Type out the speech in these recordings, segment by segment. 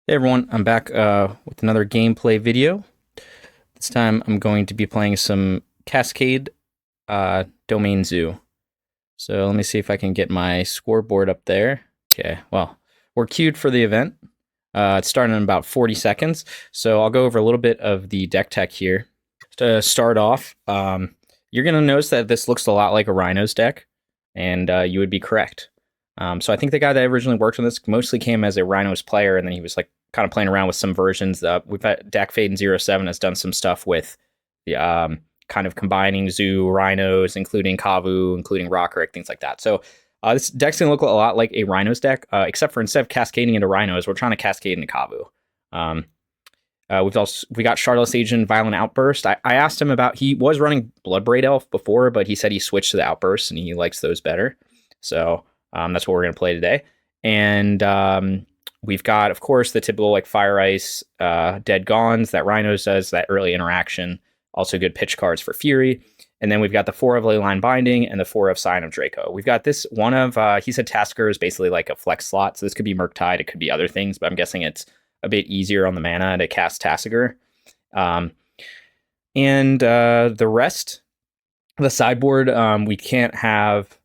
Hey everyone, I'm back with another gameplay video. This time I'm going to be playing some Cascade Domain Zoo. So let me see if I can get my scoreboard up there. Okay, well, we're queued for the event. It's starting in about 40 seconds. So I'll go over a little bit of the deck tech here. To start off, you're going to notice that this looks a lot like a Rhino's deck, and you would be correct. So I think the guy that originally worked on this mostly came as a Rhinos player, and then he was like kind of playing around with some versions. We've had Dak Fade in 07 has done some stuff with the kind of combining Zoo Rhinos, including Kavu, including Rokiric, things like that. So this deck's gonna look a lot like a Rhinos deck, except for instead of cascading into Rhinos, we're trying to cascade into Kavu. We got Shardless Agent, Violent Outburst. I asked him about, he was running Bloodbraid Elf before, but he said he switched to the Outbursts and he likes those better. So that's what we're going to play today. And we've got, of course, the typical like Fire Ice, Dead Gons that Rhinos does, that early interaction. Also good pitch cards for Fury. And then we've got the 4 of Leyline Binding and the 4 of Scion of Draco. We've got this one of, he said Tasigur is basically like a flex slot. So this could be Murktide, it could be other things, but I'm guessing it's a bit easier on the mana to cast Tasigur. And the rest, the sideboard, we can't have,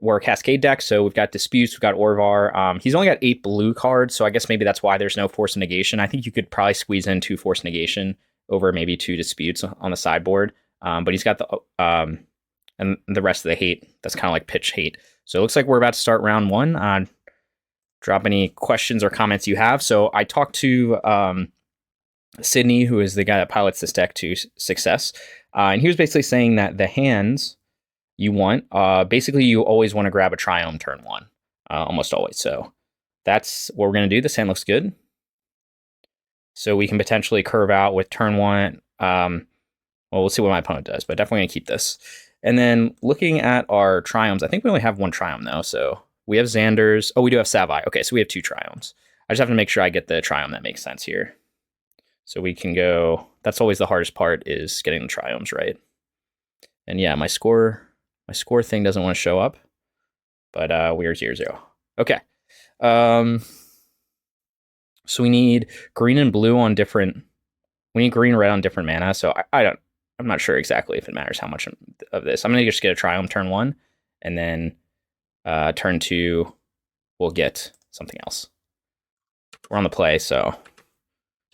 we're a Cascade deck, so we've got Disputes, we've got Orvar. He's only got 8 blue cards, so I guess maybe that's why there's no Force of Negation. I think you could probably squeeze in 2 Force of Negation over maybe 2 Disputes on the sideboard. But he's got the and the rest of the hate. That's kind of like pitch hate. So it looks like we're about to start round 1. Drop any questions or comments you have. So I talked to Sydney, who is the guy that pilots this deck to success, and he was basically saying that the hands you want, basically you always want to grab a Triome turn 1, almost always. So that's what we're going to do. This hand looks good. So we can potentially curve out with turn 1. Well, we'll see what my opponent does, but definitely going to keep this. And then looking at our Triomes, I think we only have 1 Triome though. So we have Xander's. Oh, we do have Savai. Okay, so we have 2 Triomes. I just have to make sure I get the Triome that makes sense here. So we can go, that's always the hardest part, is getting the Triomes right. And yeah, my score thing doesn't want to show up, but we are 0-0. Okay. So we need green and blue on different, we need green and red on different mana. So I'm not sure exactly if it matters how much of this. I'm going to just get a Triome turn 1, and then turn 2, we'll get something else. We're on the play, so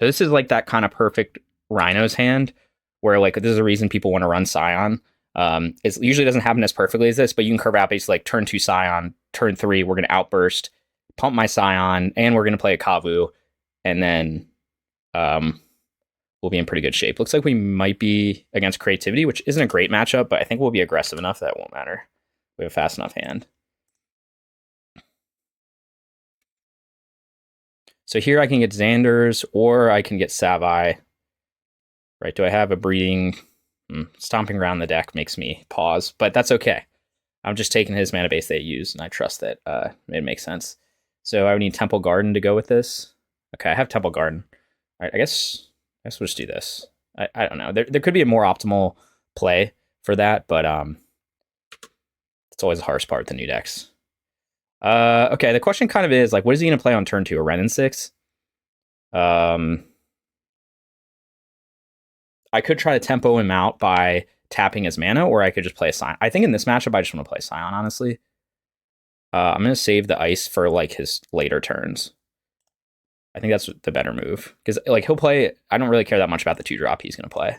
this is like that kind of perfect Rhinos hand, where like this is a reason people want to run Scion. It usually doesn't happen as perfectly as this, but you can curve out basically like turn 2 Scion, turn 3 we're going to Outburst, pump my Scion, and we're going to play a Kavu, and then we'll be in pretty good shape. Looks like we might be against Creativity, which isn't a great matchup, but I think we'll be aggressive enough that it won't matter. We have a fast enough hand. So here I can get Xander's, or I can get Savai. Right, do I have a breeding? Stomping Ground the deck makes me pause, but that's okay. I'm just taking his mana base they use, and I trust that it makes sense. So I would need Temple Garden to go with this. Okay, I have Temple Garden. All right, I guess we'll just do this. I don't know. There could be a more optimal play for that, but it's always the hardest part with the new decks. Okay, the question kind of is like, what is he going to play on turn 2? A Renin 6? I could try to tempo him out by tapping his mana, or I could just play a Scion. I think in this matchup, I just want to play Scion, honestly. I'm going to save the ice for like his later turns. I think that's the better move, because like he'll play, I don't really care that much about the 2-drop he's going to play.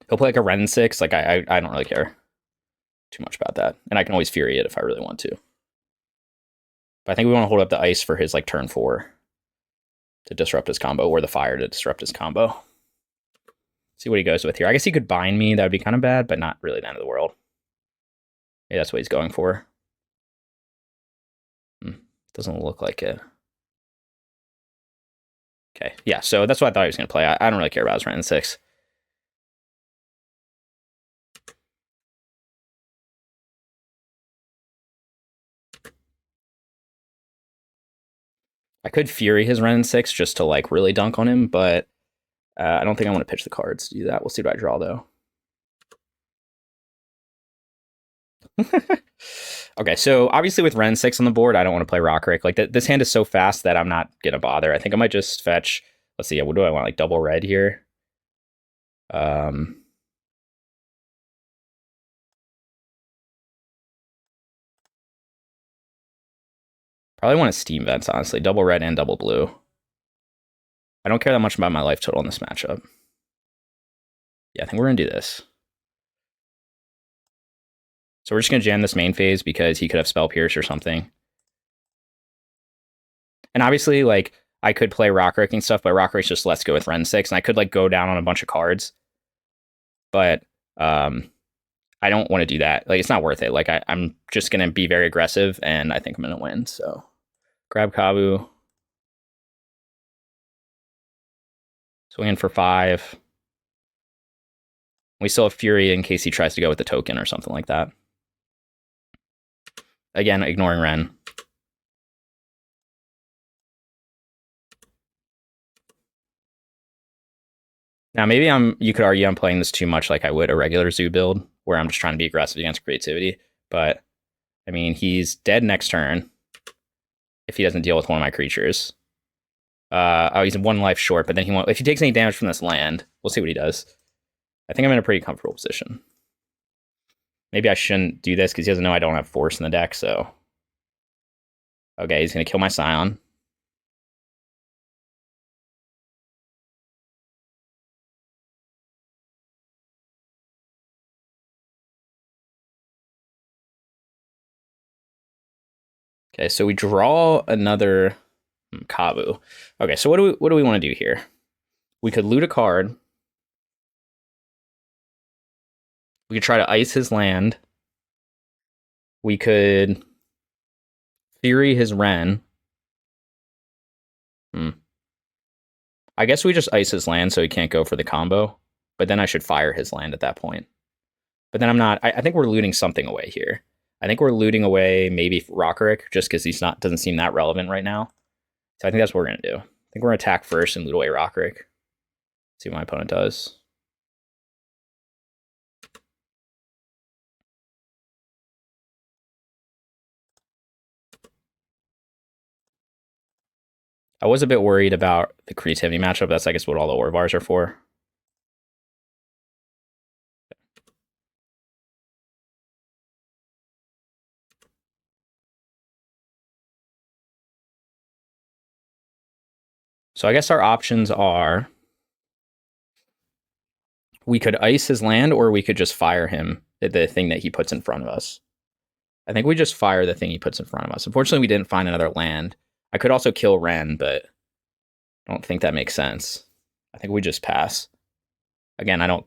He'll play like a Renin 6. Like I don't really care too much about that, and I can always Fury it if I really want to. But I think we want to hold up the ice for his like turn 4 to disrupt his combo, or the fire to disrupt his combo. See what he goes with here. I guess he could bind me. That would be kind of bad, but not really the end of the world. Yeah, that's what he's going for. Doesn't look like it. Okay, yeah, so that's what I thought he was going to play. I don't really care about his Renin 6. I could Fury his Renin 6 just to like really dunk on him, but I don't think I want to pitch the cards to do that. We'll see what I draw though. Okay, so obviously with Ren 6 on the board, I don't want to play Rokiric. Like, this hand is so fast that I'm not going to bother. I think I might just fetch... Let's see, what do I want? Like, double red here? Probably want to Steam Vents, honestly. Double red and double blue. I don't care that much about my life total in this matchup. Yeah, I think we're going to do this. So we're just going to jam this main phase because he could have Spell Pierce or something. And obviously, like, I could play Rokiric and stuff, but Rokiric's just let's go with Ren 6, and I could, like, go down on a bunch of cards. But I don't want to do that. Like, it's not worth it. Like, I'm just going to be very aggressive, and I think I'm going to win. So, grab Kavu. Swing in for 5. We still have Fury in case he tries to go with the token or something like that. Again, ignoring Ren. Now, maybe you could argue I'm playing this too much like I would a regular Zoo build, where I'm just trying to be aggressive against creativity. But, I mean, he's dead next turn if he doesn't deal with one of my creatures. Oh, he's 1 life short, but then if he takes any damage from this land, we'll see what he does. I think I'm in a pretty comfortable position. Maybe I shouldn't do this because he doesn't know I don't have Force in the deck, so... Okay, he's going to kill my Scion. Okay, so we draw another Kavu. Okay, so what do we want to do here? We could loot a card. We could try to ice his land. We could Fury his Ren. I guess we just ice his land so he can't go for the combo. But then I should fire his land at that point. But then I'm not... I think we're looting something away here. I think we're looting away maybe Rokiric, just because doesn't seem that relevant right now. So I think that's what we're going to do. I think we're going to attack first and loot away Rokiric. See what my opponent does. I was a bit worried about the creativity matchup. That's, I guess, what all the Orvars are for. So I guess our options are... we could ice his land, or we could just fire him, the thing that he puts in front of us. I think we just fire the thing he puts in front of us. Unfortunately, we didn't find another land. I could also kill Ren, but I don't think that makes sense. I think we just pass. Again, I don't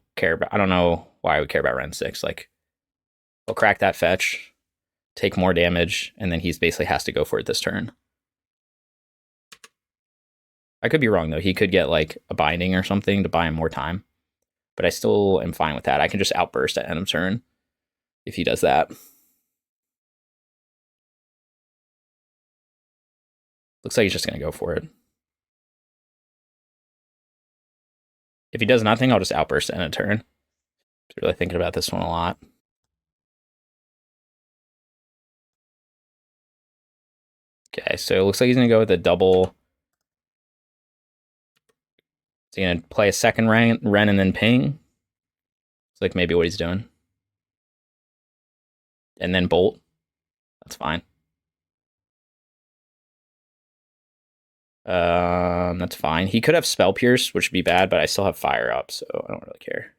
know why I would care about Ren 6. Like, we'll crack that fetch, take more damage, and then he basically has to go for it this turn. I could be wrong, though. He could get, like, a binding or something to buy him more time. But I still am fine with that. I can just outburst at end of turn if he does that. Looks like he's just going to go for it. If he does nothing, I'll just outburst at end of turn. I'm really thinking about this one a lot. Okay, so it looks like he's going to go with a double. Is he going to play a second Ren and then ping? It's like maybe what he's doing. And then bolt. That's fine. That's fine. He could have Spell Pierce, which would be bad, but I still have Fire up, so I don't really care.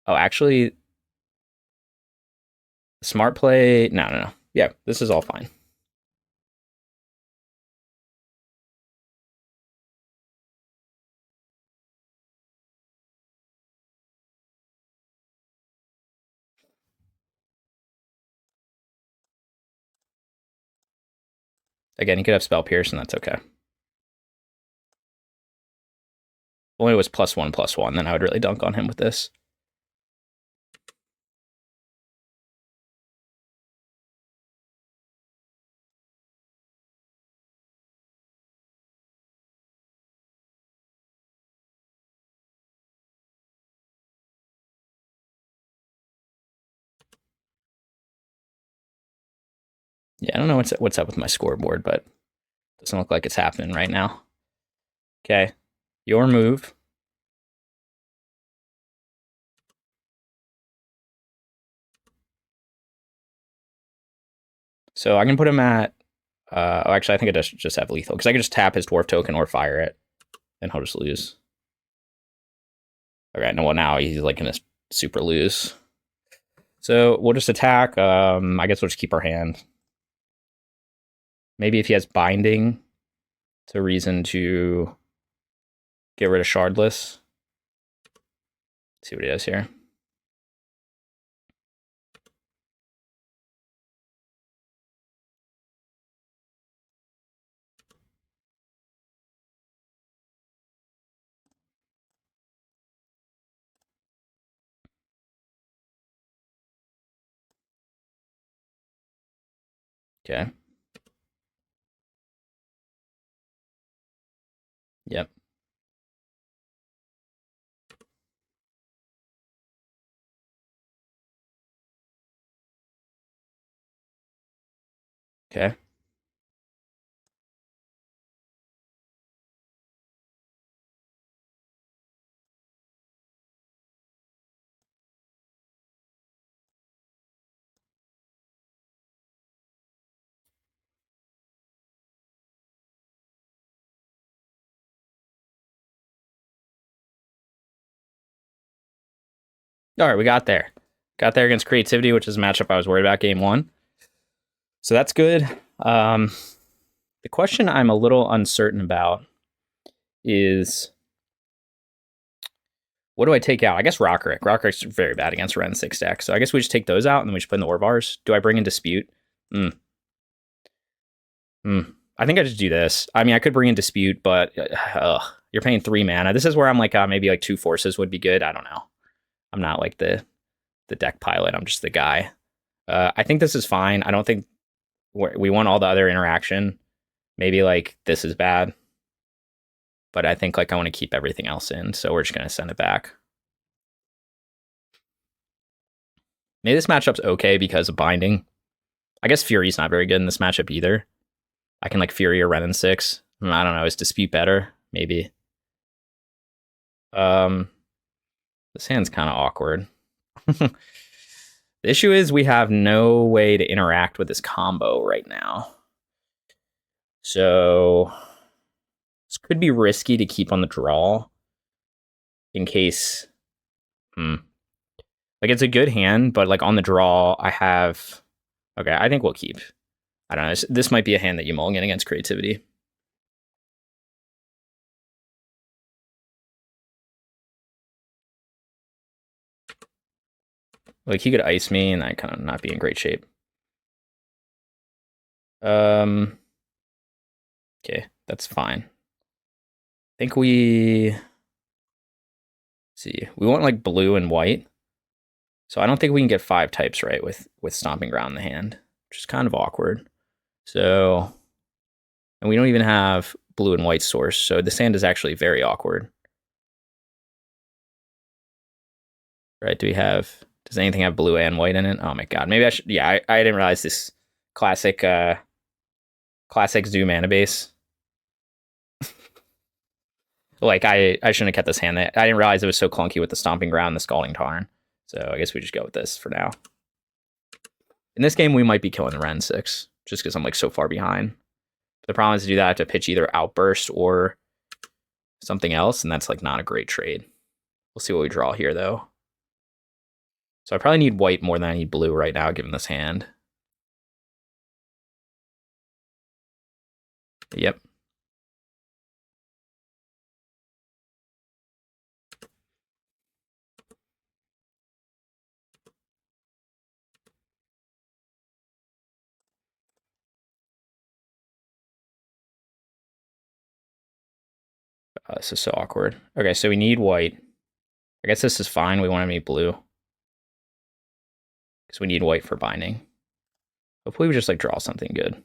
Oh, actually, smart play. No. Yeah, this is all fine. Again, he could have Spell Pierce, and that's okay. Only it was +1/+1, then I would really dunk on him with this. Yeah, I don't know what's up with my scoreboard, but doesn't look like it's happening right now. Okay, your move. So I can put him at. Oh, actually, I think it does just have lethal because I can just tap his dwarf token or fire it, and he'll just lose. Okay, no, well now he's like gonna super lose. So we'll just attack. I guess we'll just keep our hand. Maybe if he has binding, it's a reason to get rid of Shardless. Let's see what he has here. Okay. Yep. Okay. All right, we got there. Got there against Creativity, which is a matchup I was worried about game one. So that's good. The question I'm a little uncertain about is what do I take out? I guess Rokiric. Rockiric's very bad against Ren 6 deck. So I guess we just take those out and then we just put in the Orvars. Do I bring in Dispute? I think I just do this. I mean, I could bring in Dispute, but you're paying 3 mana. This is where I'm like, maybe like 2 forces would be good. I don't know. I'm not like the deck pilot. I'm just the guy. I think this is fine. I don't think we want all the other interaction. Maybe like this is bad. But I think like I want to keep everything else in. So we're just going to send it back. Maybe this matchup's okay because of binding. I guess Fury's not very good in this matchup either. I can like Fury or Renin 6. I don't know. Is Dispute better? Maybe. This hand's kind of awkward. The issue is we have no way to interact with this combo right now. So this could be risky to keep on the draw in case. Like it's a good hand, but like on the draw, I have. Okay, I think we'll keep. I don't know. This might be a hand that you mulligan against Creativity. Like he could ice me and I kind of not be in great shape. Okay, that's fine. I think we see. We want like blue and white. So I don't think we can get 5 types right with Stomping Ground in the hand, which is kind of awkward. So, and we don't even have blue and white source. So this hand is actually very awkward. Right? Does anything have blue and white in it? Oh my god. Maybe I should, yeah, I didn't realize this classic Zoo mana base. Like I shouldn't have kept this hand. I didn't realize it was so clunky with the Stomping Ground and the Scalding Tarn. So I guess we just go with this for now. In this game, we might be killing the Ren 6, just because I'm like so far behind. The problem is to do that, I have to pitch either Outburst or something else, and that's like not a great trade. We'll see what we draw here, though. So I probably need white more than I need blue right now, given this hand. Yep. This is so awkward. Okay, so we need white. I guess this is fine. We want to need blue. Because we need white for binding. Hopefully we just like draw something good.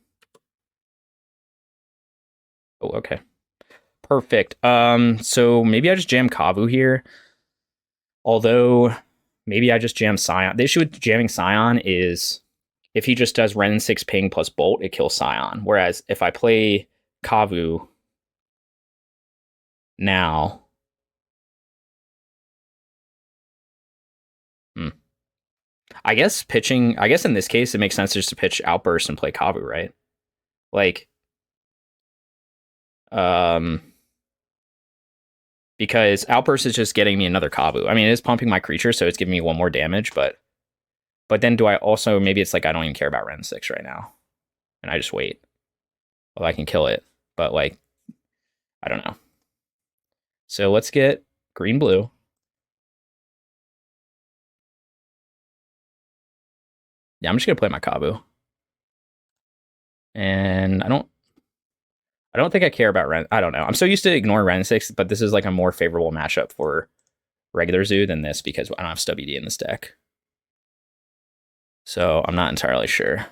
Oh, okay. Perfect. So maybe I just jam Kavu here. Although maybe I just jam Scion. The issue with jamming Scion is if he just does Ren 6 ping plus bolt, it kills Scion. Whereas if I play Kavu now, I guess in this case, it makes sense just to pitch Outburst and play Kavu, right? Like, because Outburst is just getting me another Kavu. I mean, it is pumping my creature, so it's giving me one more damage, but then do I also, maybe it's like I don't even care about Ren 6 right now, and I just wait. Well, I can kill it, but like, I don't know. So let's get green-blue. Yeah, I'm just gonna play my Kavu. And I don't think I care about Ren. I don't know. I'm so used to ignoring Ren 6, but this is like a more favorable matchup for regular Zoo than this because I don't have Stubby D in this deck. So I'm not entirely sure.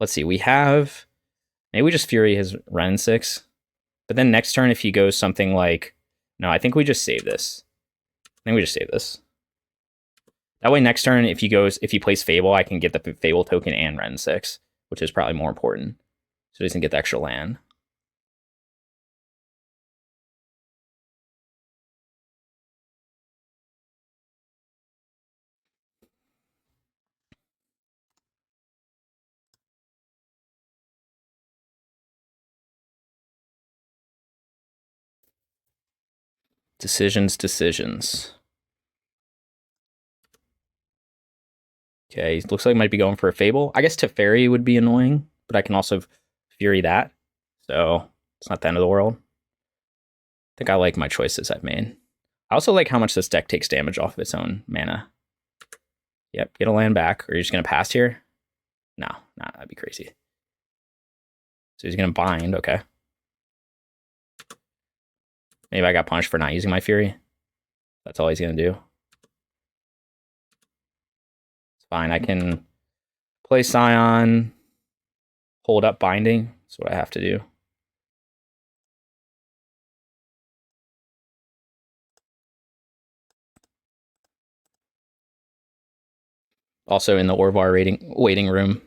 Let's see. We have, maybe we just Fury his Ren 6. But then next turn, if he goes something like, no, I think we just save this. That way, next turn, if he plays Fable, I can get the Fable token and Ren 6, which is probably more important. So he doesn't get the extra land. Decisions. Okay, looks like he might be going for a Fable. I guess Teferi would be annoying, but I can also Fury that. So it's not the end of the world. I think I like my choices I've made. I also like how much this deck takes damage off of its own mana. Yep, get a land back. Are you just going to pass here? No, that'd be crazy. So he's going to bind, okay. Maybe I got punished for not using my Fury. That's all he's going to do. It's fine, I can play Scion, hold up binding. That's what I have to do. Also in the Orvar waiting room.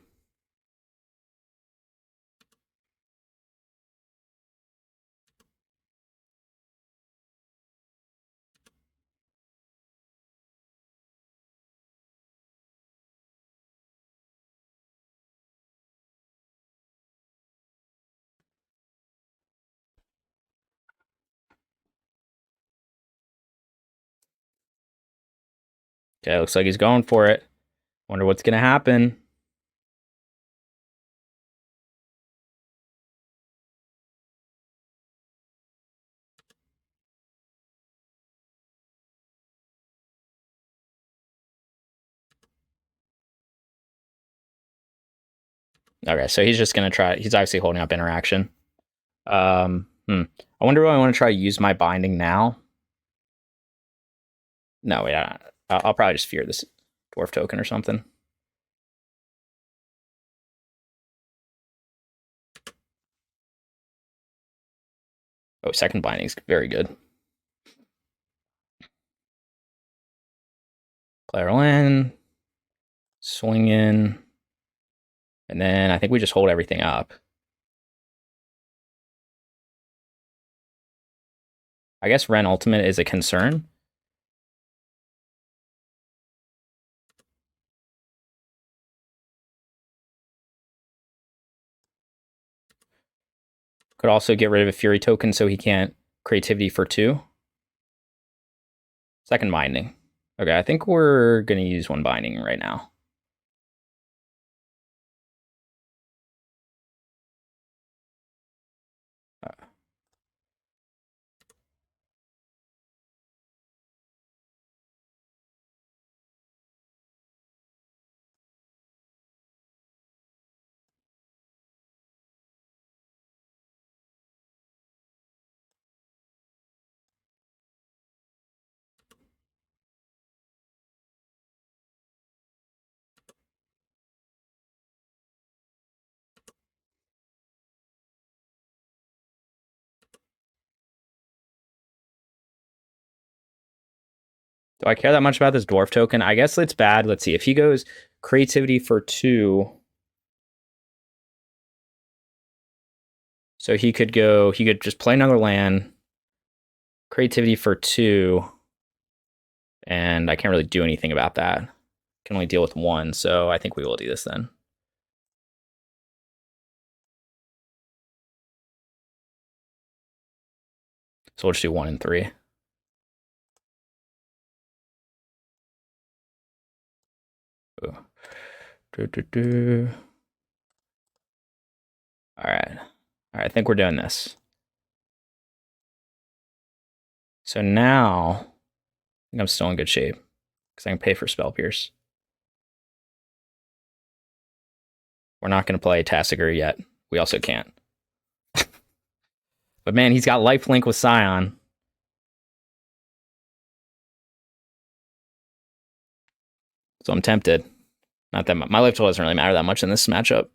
Okay, looks like he's going for it. Wonder what's going to happen. Okay, so he's just going to try. He's obviously holding up interaction. I wonder if I want to try to use my binding now. No, wait, I'll probably just fear this dwarf token or something. Oh, second binding's very good. Player land, swing in, and then I think we just hold everything up. I guess Ren Ultimate is a concern. Could also get rid of a Fury token so he can't creativity for 2. Second binding. Okay, I think we're going to use one binding right now. Do I care that much about this dwarf token? I guess it's bad. Let's see. If he goes creativity for 2, so he could just play another land, creativity for 2, and I can't really do anything about that. Can only deal with 1, so I think we will do this then. So we'll just do 1 and 3. All right, I think we're doing this. So now, I think I'm still in good shape because I can pay for Spell Pierce. We're not going to play Tasigur yet. We also can't. But man, he's got lifelink with Scion. So I'm tempted. Not that my life total doesn't really matter that much in this matchup.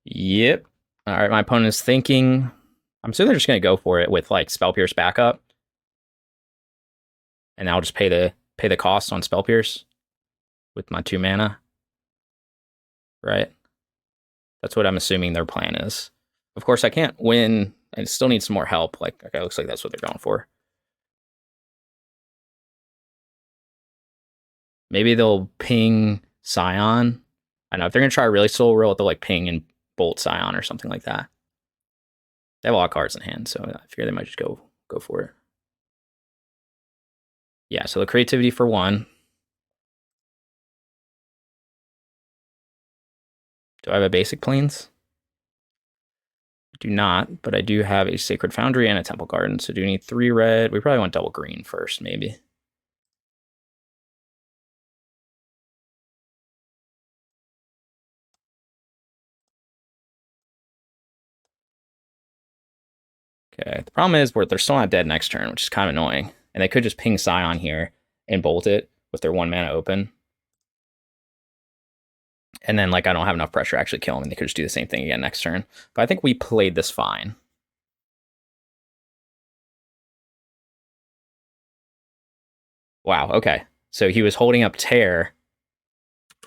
Yep. All right, my opponent is thinking. I'm assuming they're just going to go for it with like Spell Pierce backup. And I'll just pay the cost on Spell Pierce with my 2 mana. Right? That's what I'm assuming their plan is. Of course, I can't win. I still need some more help. Like, okay, looks like that's what they're going for. Maybe they'll ping Scion. I know if they're going to try a really slow roll, they'll like ping and bolt Scion or something like that. They have a lot of cards in hand, so I figure they might just go for it. Yeah, so the creativity for 1. Do I have a basic planes? I do not, but I do have a Sacred Foundry and a Temple Garden, so do we need 3 red? We probably want double green first, maybe. Okay, the problem is they're still not dead next turn, which is kind of annoying. And they could just ping Scion here and bolt it with their 1 mana open. And then, like, I don't have enough pressure to actually kill them, and they could just do the same thing again next turn. But I think we played this fine. Wow, okay. So he was holding up Tear.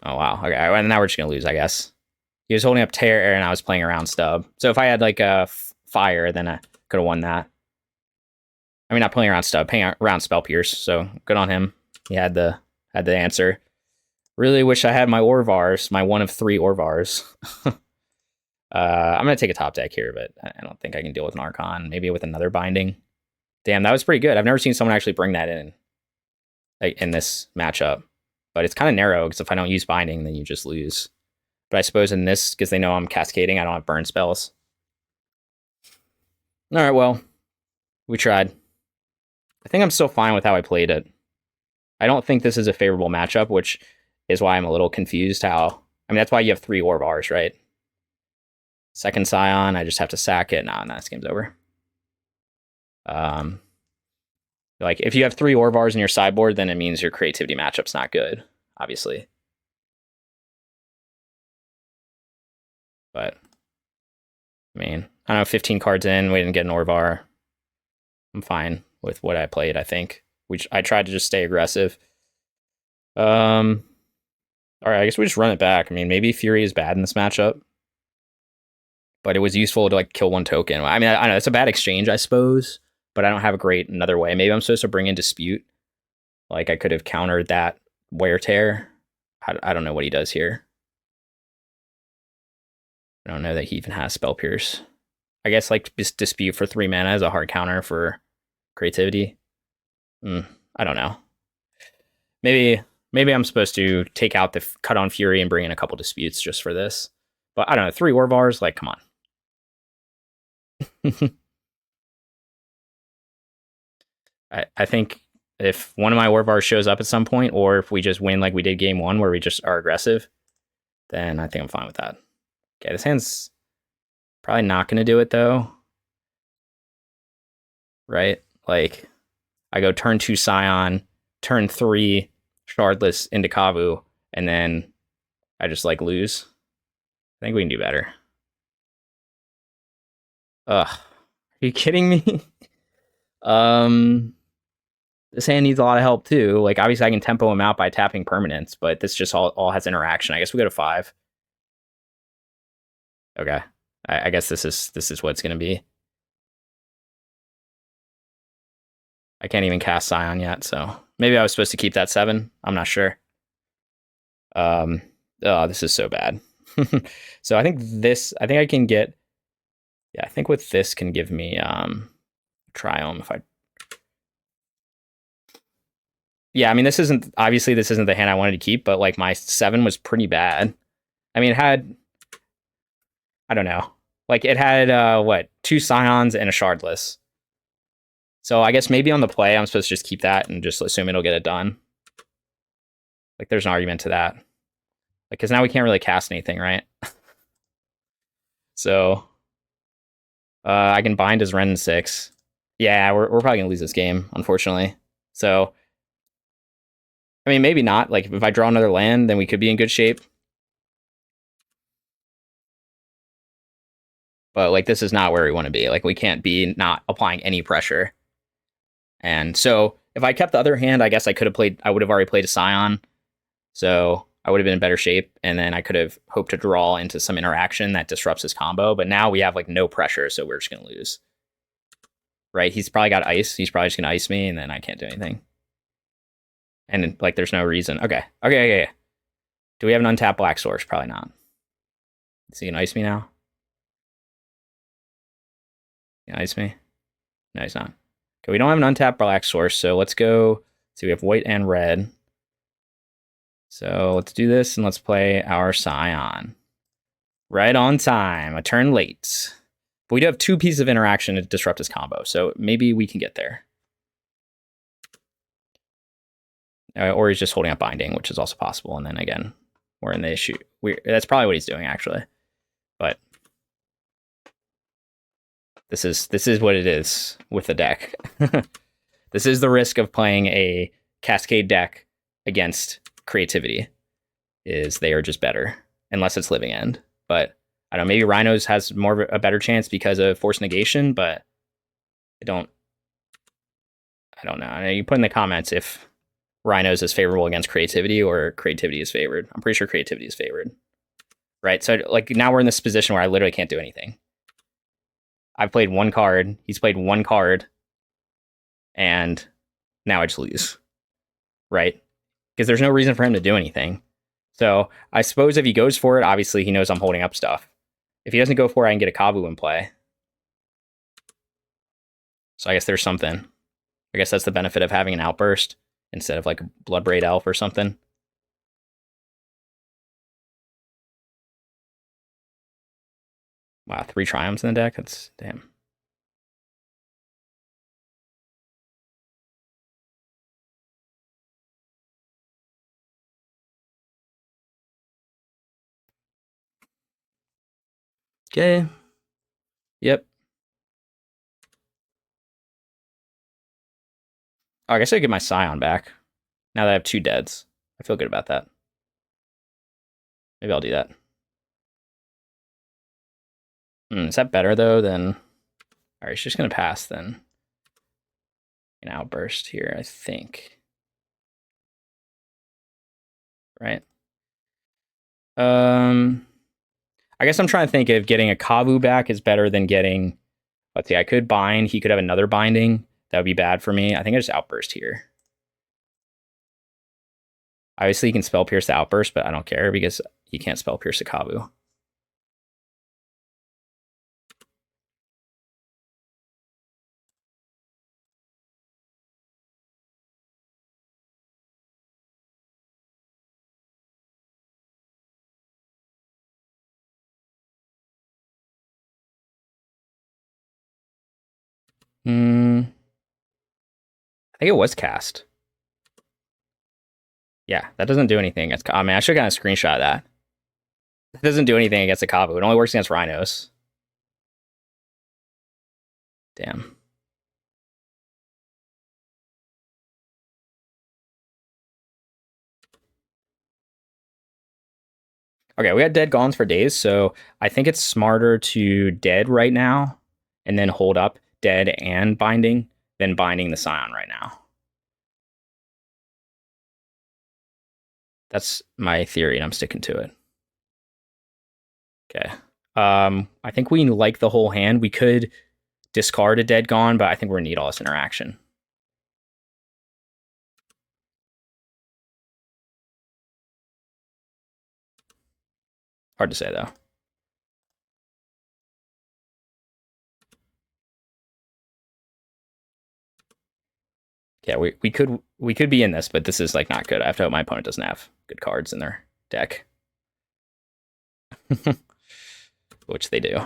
Oh, wow. Okay, and now we're just going to lose, I guess. He was holding up Tear, and I was playing around Stub. So if I had, like, a Fire, then I could have won that. I mean, not playing around Stub, playing around Spell Pierce. So good on him. He had the answer. Really wish I had my Orvars, my 1 of 3 Orvars. I'm going to take a top deck here, but I don't think I can deal with an Archon. Maybe with another Binding. Damn, that was pretty good. I've never seen someone actually bring that in, like, in this matchup. But it's kind of narrow, because if I don't use Binding, then you just lose. But I suppose in this, because they know I'm cascading, I don't have burn spells. All right, well, we tried. I think I'm still fine with how I played it. I don't think this is a favorable matchup, which is why I'm a little confused how... I mean, that's why you have 3 Orvars, right? Second Scion, I just have to sack it. Nah, this game's over. Like, if you have 3 Orvars in your sideboard, then it means your creativity matchup's not good, obviously. But, I mean, I don't know, 15 cards in, we didn't get an Orvar. I'm fine with what I played, I think. I tried to just stay aggressive. All right, I guess we just run it back. I mean, maybe Fury is bad in this matchup, but it was useful to like kill 1 token. I mean, I know it's a bad exchange, I suppose, but I don't have a great another way. Maybe I'm supposed to bring in Dispute. Like, I could have countered that Wear Tear. I don't know what he does here. I don't know that he even has Spell Pierce. I guess like Dispute for 3 mana is a hard counter for creativity. I don't know. Maybe I'm supposed to take out the cut on Fury and bring in a couple Disputes just for this. But I don't know, 3 Orvars, like, come on. I think if one of my Orvars shows up at some point, or if we just win like we did game 1 where we just are aggressive, then I think I'm fine with that. Okay, this hand's probably not going to do it, though. Right? Like, I go turn 2 Scion, turn 3 Shardless into Kavu, and then I just like lose. I think we can do better. Ugh. Are you kidding me? This hand needs a lot of help too. Like obviously I can tempo him out by tapping permanents, but this just all has interaction. I guess we go to 5. Okay. I guess this is what it's gonna be. I can't even cast Scion yet, so maybe I was supposed to keep that 7. I'm not sure. Oh, this is so bad. So I think I can get, yeah, I think with this can give me Triome if I. Yeah, I mean this isn't the hand I wanted to keep, but like my 7 was pretty bad. I mean it had, I don't know, like it had what, 2 Scions and a Shardless. So I guess maybe on the play I'm supposed to just keep that and just assume it'll get it done. Like there's an argument to that. Like because now we can't really cast anything, right? So I can bind as Ren 6. Yeah, we're probably gonna lose this game, unfortunately. So I mean maybe not. Like if I draw another land, then we could be in good shape. But like this is not where we want to be. Like we can't be not applying any pressure. And so if I kept the other hand, I guess I would have already played a Scion. So I would have been in better shape, and then I could have hoped to draw into some interaction that disrupts his combo. But now we have like no pressure, so we're just gonna lose. Right? He's probably got ice. He's probably just gonna ice me, and then I can't do anything. And like there's no reason. Okay. Do we have an untapped black source? Probably not. Is he gonna ice me now? Can ice me? No, he's not. Okay, we don't have an untapped black source, so let's go. See, we have white and red. So let's do this and let's play our Scion. Right on time, a turn late. But we do have 2 pieces of interaction to disrupt his combo, so maybe we can get there. Or he's just holding up binding, which is also possible. And then again, we're in the issue. That's probably what he's doing, actually. But this is what it is with the deck. This is the risk of playing a Cascade deck against creativity, is they are just better, unless it's Living End. But I don't know, maybe Rhinos has more of a better chance because of Force Negation, but I don't know. I know you put in the comments if Rhinos is favorable against creativity or creativity is favored. I'm pretty sure creativity is favored. Right? So like now we're in this position where I literally can't do anything. I've played 1 card, he's played 1 card, and now I just lose. Right? Because there's no reason for him to do anything. So I suppose if he goes for it, obviously he knows I'm holding up stuff. If he doesn't go for it, I can get a Kavu in play. So I guess there's something. I guess that's the benefit of having an Outburst instead of like a Bloodbraid Elf or something. Wow, 3 Triumphs in the deck? That's damn. Okay. Yep. Oh, I guess I get my Scion back. Now that I have 2 deads. I feel good about that. Maybe I'll do that. Is that better though than... Alright, she's just gonna pass then. An Outburst here, I think. Right? I guess I'm trying to think if getting a Kavu back is better than getting... Let's see, I could bind. He could have another binding. That would be bad for me. I think I just Outburst here. Obviously, he can Spell Pierce the Outburst, but I don't care because he can't Spell Pierce the Kavu. I think it was cast. Yeah, that doesn't do anything. I mean, I should have gotten a screenshot of that. It doesn't do anything against a Kavu. It only works against Rhinos. Damn. Okay, we got dead Gons for days, so I think it's smarter to dead right now and then hold up dead and binding than binding the Scion right now. That's my theory, and I'm sticking to it. Okay. I think we like the whole hand. We could discard a dead Gon, but I think we're gonna need all this interaction. Hard to say though. Yeah, we could be in this, but this is like not good. I have to hope my opponent doesn't have good cards in their deck. Which they do.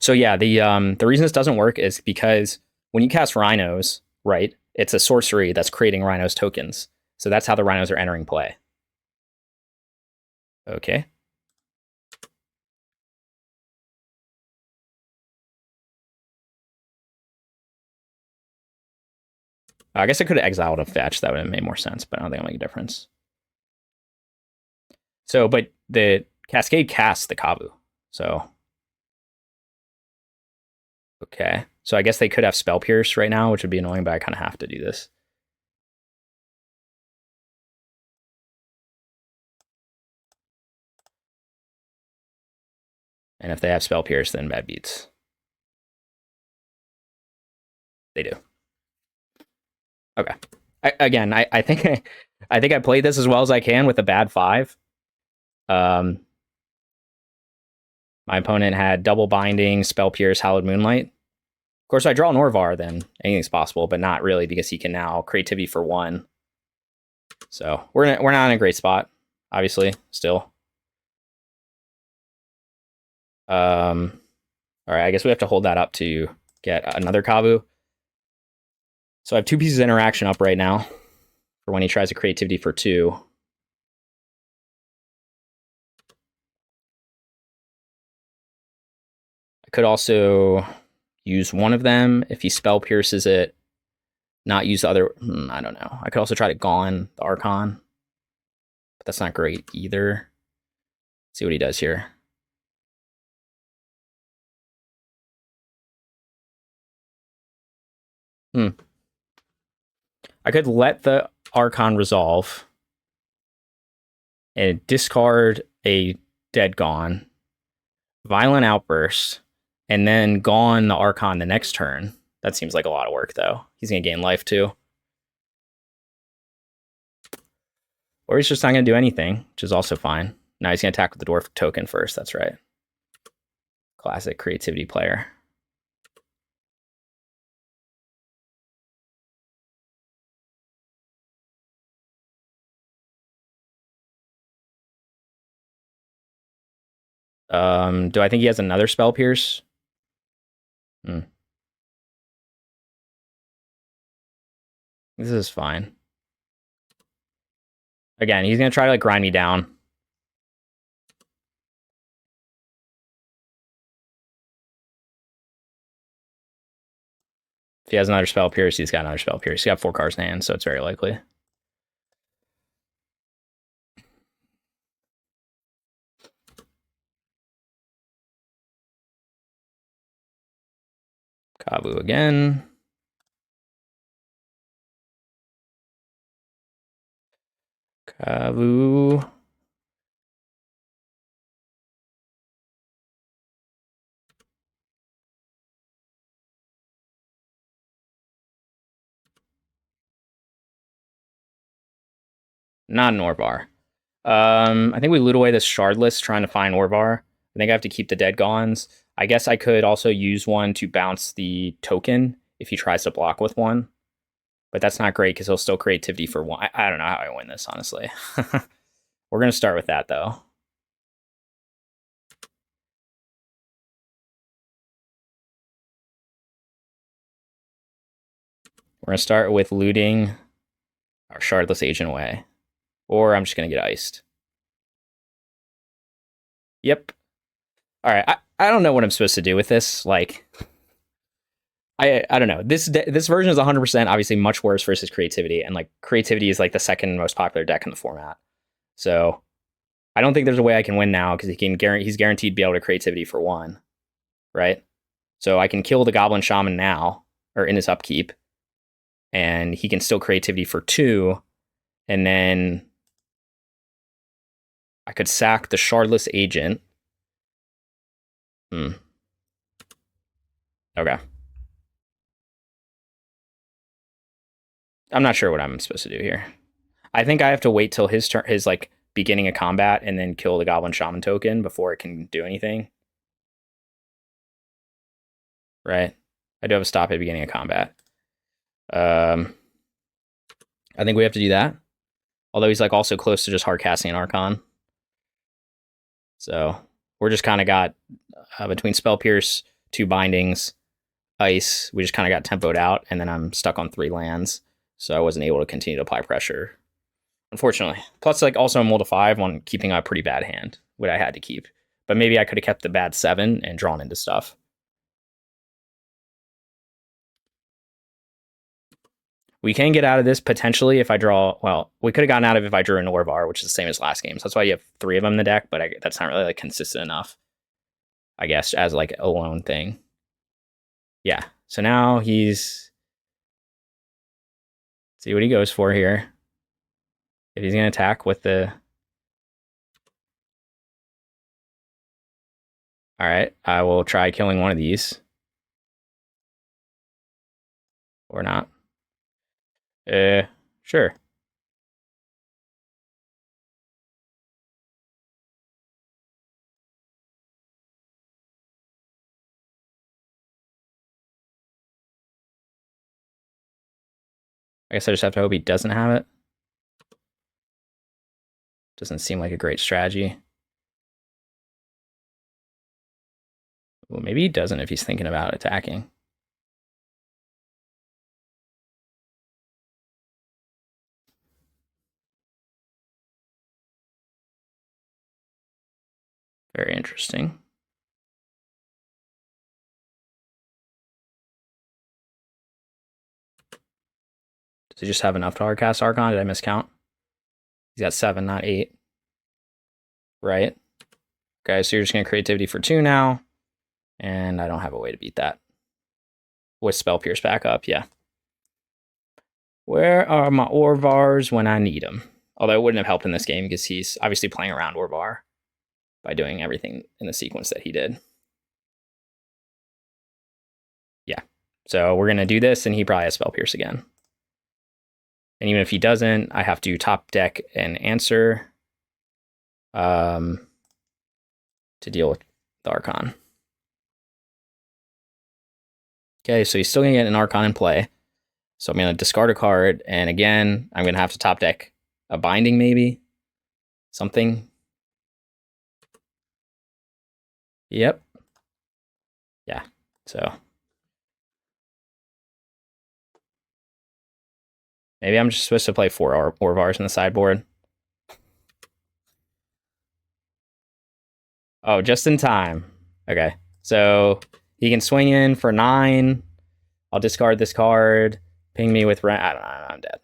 So yeah, the reason this doesn't work is because when you cast Rhinos, right, it's a sorcery that's creating Rhinos tokens. So that's how the Rhinos are entering play. Okay. I guess I could have exiled a fetch. That would have made more sense, but I don't think it'll make a difference. So, but the Cascade casts the Kavu. So, okay. So I guess they could have Spell Pierce right now, which would be annoying, but I kind of have to do this. And if they have Spell Pierce, then bad beats. They do. Okay. I think I think I played this as well as I can with a bad 5. My opponent had double binding, Spell Pierce, Hallowed Moonlight. Of course, if I draw an Orvar, then anything's possible, but not really because he can now creativity for 1. So we're not in a great spot, obviously, still. All right, I guess we have to hold that up to get another Kavu. So I have 2 pieces of interaction up right now for when he tries a creativity for 2. I could also use one of them if he spell pierces it, not use the other. I don't know. I could also try to Gone the Archon, but that's not great either. Let's see what he does here. I could let the Archon resolve and discard a dead Gone, Violent Outburst, and then Gone the Archon the next turn. That seems like a lot of work, though. He's going to gain life, too. Or he's just not going to do anything, which is also fine. Now he's going to attack with the Dwarf token first. That's right. Classic creativity player. Do I think he has another Spell Pierce? This is fine. Again, he's going to try to like grind me down. If he has another Spell Pierce, he's got another Spell Pierce. He's got 4 cards in hand, so it's very likely. Kavu again. Kavu. Not an Orvar. I think we loot away this Shardless trying to find Orvar. I think I have to keep the dead Gons. I guess I could also use one to bounce the token if he tries to block with one. But that's not great because he'll still creativity for 1. I don't know how I win this, honestly. We're going to start with that, though. We're going to start with looting our Shardless Agent away. Or I'm just going to get iced. Yep. All right. I don't know what I'm supposed to do with this. Like, I don't know. This version is 100% obviously much worse versus creativity, and like creativity is like the second most popular deck in the format. So I don't think there's a way I can win now because he's guaranteed to be able to creativity for 1, right? So I can kill the Goblin Shaman now or in his upkeep, and he can still creativity for 2, and then I could sack the Shardless Agent. Okay. I'm not sure what I'm supposed to do here. I think I have to wait till his turn, his like beginning of combat, and then kill the Goblin Shaman token before it can do anything. Right? I do have a stop at the beginning of combat. I think we have to do that. Although he's like also close to just hard casting an Archon. So we're just kind of got between Spell Pierce, 2 bindings, ice. We just kind of got tempoed out, and then I'm stuck on 3 lands. So I wasn't able to continue to apply pressure, unfortunately. Plus, like also I'm roll to 5 on keeping a pretty bad hand, what I had to keep. But maybe I could have kept the bad 7 and drawn into stuff. We can get out of this potentially if I draw. Well, we could have gotten out of it if I drew an Orvar, which is the same as last game. So that's why you have 3 of them in the deck, but that's not really like consistent enough, I guess, as like a lone thing. Yeah. So now he's. See what he goes for here. If he's going to attack with the. All right. I will try killing one of these. Or not. Sure. I guess I just have to hope he doesn't have it. Doesn't seem like a great strategy. Well, maybe he doesn't if he's thinking about attacking. Very interesting. Does he just have enough to hardcast Archon? Did I miscount? He's got 7, not 8. Right? Okay, so you're just going to creativity for 2 now. And I don't have a way to beat that. With Spell Pierce back up, yeah. Where are my Orvars when I need them? Although it wouldn't have helped in this game because he's obviously playing around Orvar by doing everything in the sequence that he did. Yeah. So we're going to do this, and he probably has Spell Pierce again. And even if he doesn't, I have to top deck and answer to deal with the Archon. Okay, so he's still going to get an Archon in play. So I'm going to discard a card, and again, I'm going to have to top deck a binding maybe. Something. Yep. Yeah, so. Maybe I'm just supposed to play 4 Orvars in the sideboard. Oh, just in time. Okay, so he can swing in for 9. I'll discard this card. Ping me with I don't know. I'm dead.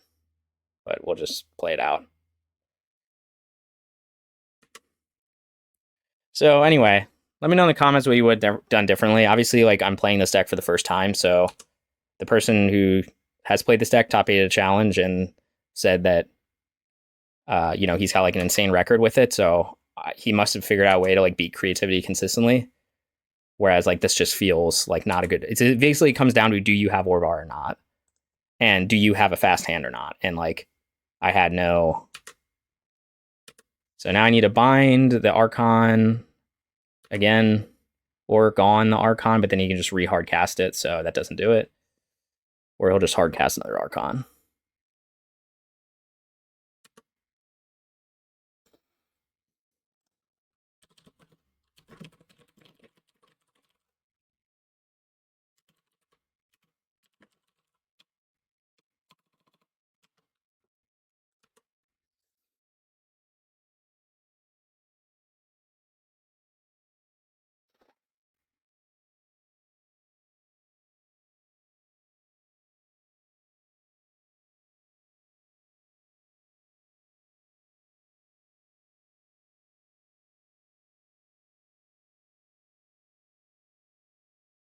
But we'll just play it out. So anyway, let me know in the comments what you would have done differently. Obviously, like I'm playing this deck for the first time, so the person who has played this deck top 8 at a challenge and said that he's got like an insane record with it, so he must have figured out a way to like beat creativity consistently. Whereas like this just feels like not a good. It basically comes down to, do you have Orvar or not, and do you have a fast hand or not? And like I had no. So now I need to bind the Archon again, or gone the Archon, but then he can just re-hard cast it, so that doesn't do it. Or he'll just hard cast another Archon.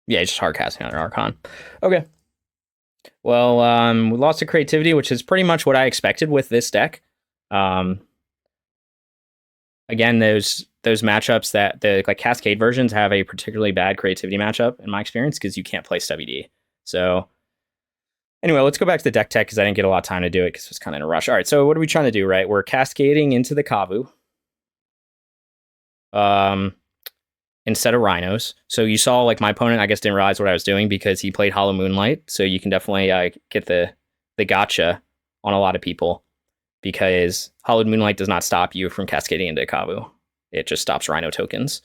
Yeah, just hard casting on an Archon. Okay. Well, we lost to creativity, which is pretty much what I expected with this deck. Again, those matchups that the like Cascade versions have a particularly bad creativity matchup in my experience because you can't play WD. So anyway, let's go back to the deck tech because I didn't get a lot of time to do it because it was kind of in a rush. All right, so what are we trying to do, right? We're cascading into the Kavu. Instead of rhinos. So you saw like my opponent, I guess, didn't realize what I was doing because he played Hollow Moonlight. So you can definitely get the gotcha on a lot of people because Hollow Moonlight does not stop you from cascading into Kavu. It just stops rhino tokens.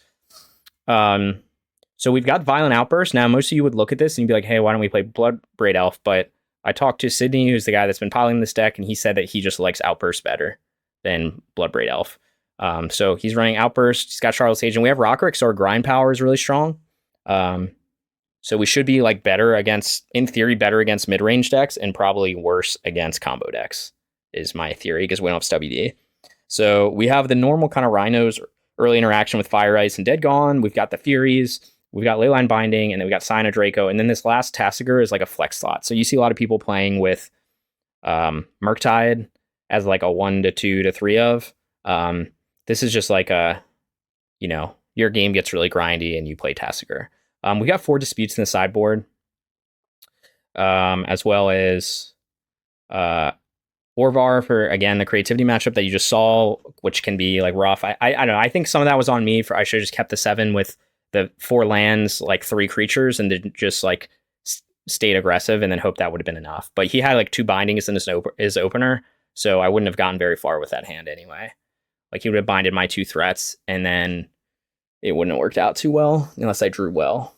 So we've got Violent Outburst. Now, most of you would look at this and you'd be like, hey, why don't we play Bloodbraid Elf? But I talked to Sydney, who's the guy that's been piloting this deck, and he said that he just likes Outburst better than Bloodbraid Elf. So he's running Outburst. He's got Shardless Agent. We have Rokiric, so our grind power is really strong. So we should be like better against, in theory, better against mid-range decks and probably worse against combo decks, is my theory, because we don't have WD. So we have the normal kind of rhinos, early interaction with Fire Ice and Dead Gone. We've got the Furies. We've got Leyline Binding, and then we got Scion of Draco. And then this last Tasigur is like a flex slot. So you see a lot of people playing with Murktide as like a 1 to 2 to 3 of. This is just like a, you know, your game gets really grindy and you play Tasigur. We got 4 disputes in the sideboard, as well as Orvar for, again, the creativity matchup that you just saw, which can be like rough. I don't know. I think some of that was on me. I should have just kept the 7 with the 4 lands, like 3 creatures, and then just like stayed aggressive and then hope that would have been enough. But he had like 2 bindings in his opener, so I wouldn't have gotten very far with that hand anyway. Like he would have binded my 2 threats, and then it wouldn't have worked out too well unless I drew well.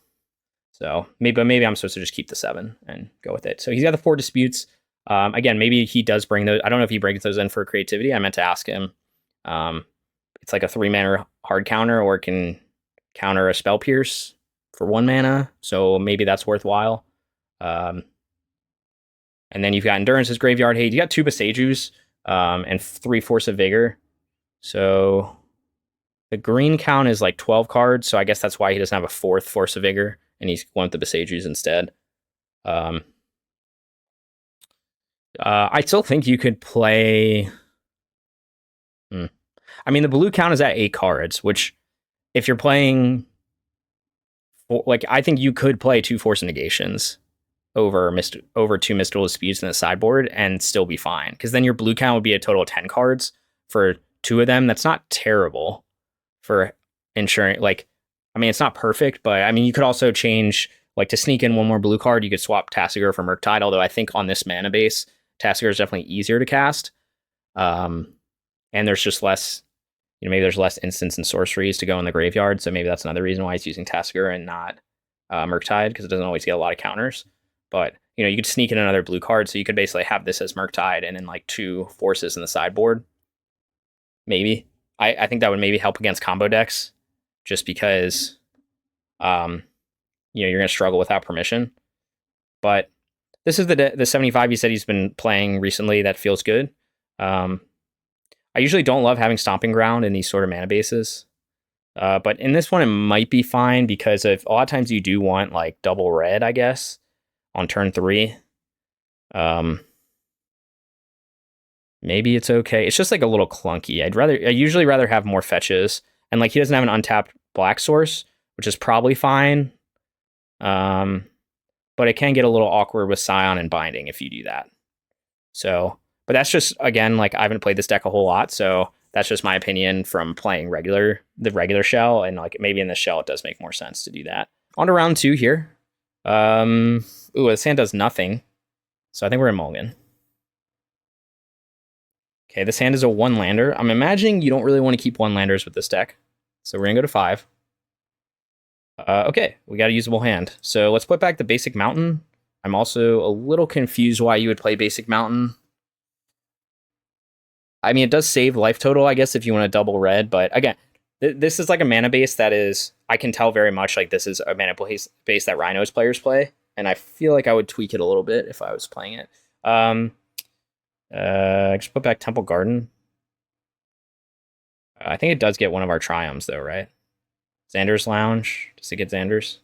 So maybe I'm supposed to just keep the 7 and go with it. So he's got the 4 disputes. Again, maybe he does bring those. I don't know if he brings those in for creativity. I meant to ask him. It's like a 3-mana hard counter, or it can counter a Spell Pierce for 1 mana. So maybe that's worthwhile. And then you've got Endurance's Graveyard Hate. You got 2 Boseijus and 3 Force of Vigor. So the green count is like 12 cards, so I guess that's why he doesn't have a 4th Force of Vigor, and he's going with the Boseijus instead. I still think you could play... I mean, the blue count is at 8 cards, which if you're playing... like, I think you could play 2 Force Negations over 2 Mystical Disputes in the sideboard and still be fine, because then your blue count would be a total of 10 cards for 2 of them. That's not terrible for ensuring, like, I mean, it's not perfect, but I mean, you could also change, like, to sneak in 1 more blue card, you could swap Tasigur for Murktide, although I think on this mana base, Tasigur is definitely easier to cast. And there's just less, you know, maybe there's less instants and sorceries to go in the graveyard, so maybe that's another reason why he's using Tasigur and not Murktide, because it doesn't always get a lot of counters. But, you know, you could sneak in another blue card, so you could basically have this as Murktide and then, like, 2 forces in the sideboard. Maybe. I think that would maybe help against combo decks, just because, you know, you're going to struggle without permission. But this is the 75 he said he's been playing recently that feels good. I usually don't love having Stomping Ground in these sort of mana bases. But in this one, it might be fine, because a lot of times you do want, like, double red, I guess, on turn 3. Maybe it's okay. It's just like a little clunky. I usually rather have more fetches, and like he doesn't have an untapped black source, which is probably fine. But it can get a little awkward with Scion and Binding if you do that. So, but that's just, again, like, I haven't played this deck a whole lot, so that's just my opinion from playing the regular shell, and like maybe in the shell it does make more sense to do that. On to round 2 here. Ooh, this hand does nothing, so I think we're in mulligan. Okay, this hand is a 1-lander. I'm imagining you don't really want to keep 1-landers with this deck. So we're going to go to 5. Okay, we got a usable hand. So let's put back the Basic Mountain. I'm also a little confused why you would play Basic Mountain. I mean, it does save life total, I guess, if you want to double red. But again, this is like a mana base that is, I can tell very much like this is a mana base that Rhinos players play. And I feel like I would tweak it a little bit if I was playing it. Just put back Temple Garden. I think it does get one of our Triomes, though, right? Xander's Lounge. Does it get Xander's?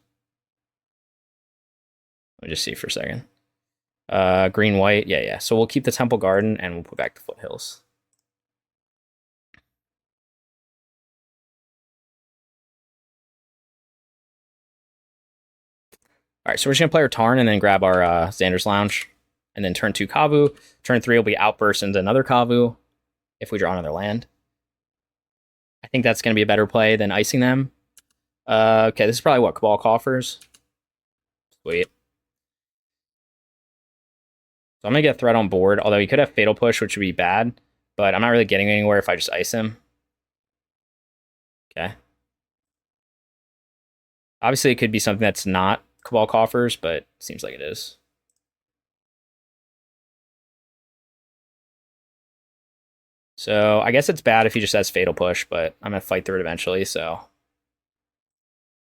Let me just see for a second. Green, white. Yeah. So we'll keep the Temple Garden and we'll put back the Foothills. All right, so we're just going to play our Tarn and then grab our Xander's Lounge. And then turn 2 Kavu. Turn 3 will be Outburst into another Kavu if we draw another land. I think that's going to be a better play than icing them. Okay, this is probably what Cabal Coffers. Sweet. So I'm going to get Threat on board, although he could have Fatal Push, which would be bad. But I'm not really getting anywhere if I just ice him. Okay. Obviously, it could be something that's not Cabal Coffers, but it seems like it is. So I guess it's bad if he just has Fatal Push, but I'm going to fight through it eventually, so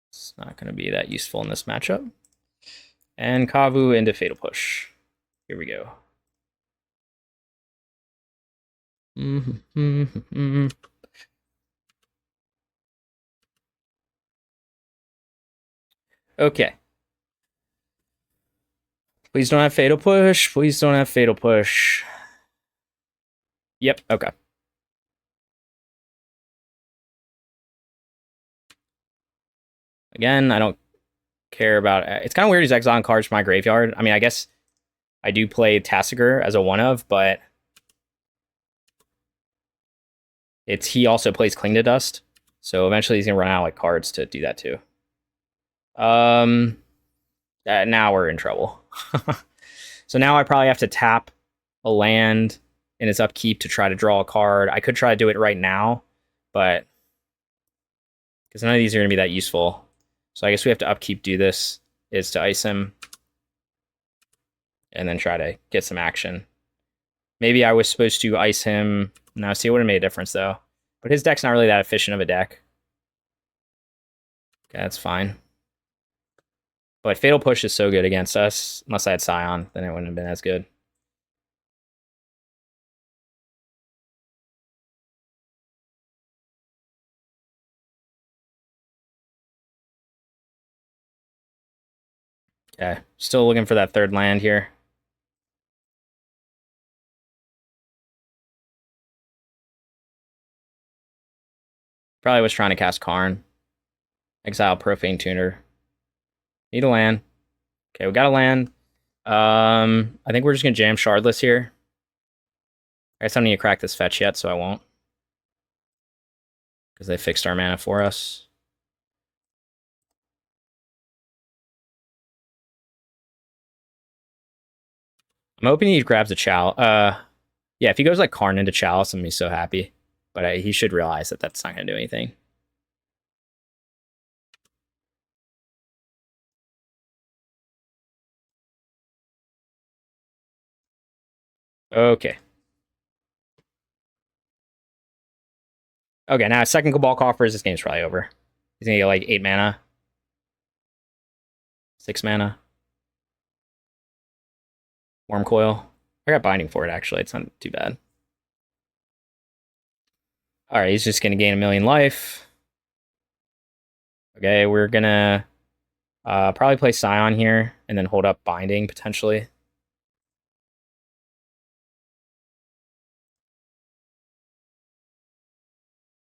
it's not going to be that useful in this matchup. And Kavu into Fatal Push. Here we go. Okay. Please don't have Fatal Push. Please don't have Fatal Push. Yep, okay. Again, I don't care about... It's kind of weird he's exiling cards from my graveyard. I mean, I guess I do play Tasigur as a one-of, but he also plays Cling to Dust. So eventually he's going to run out of like cards to do that too. Now we're in trouble. So now I probably have to tap a land in its upkeep to try to draw a card. I could try to do it right now, but because none of these are going to be that useful. So I guess we have to upkeep do this, is to ice him and then try to get some action. Maybe I was supposed to ice him. No, see, it would have made a difference though. But his deck's not really that efficient of a deck. Okay, that's fine. But Fatal Push is so good against us. Unless I had Scion, then it wouldn't have been as good. Okay, still looking for that third land here. Probably was trying to cast Karn. Exile Profane Tuner. Need a land. Okay, we got a land. I think we're just gonna jam Shardless here. I guess I don't need to crack this fetch yet, so I won't. Because they fixed our mana for us. I'm hoping he grabs a Chalice. Yeah, if he goes like Karn into Chalice, I'm gonna be so happy. But he should realize that that's not gonna do anything. Okay. Okay, now second Cabal Coffers, this game's probably over. He's gonna get like 8 mana. 6 mana. Worm Coil. I got Binding for it, actually. It's not too bad. Alright, he's just gonna gain 1,000,000 life. Okay, we're gonna probably play Scion here and then hold up Binding, potentially.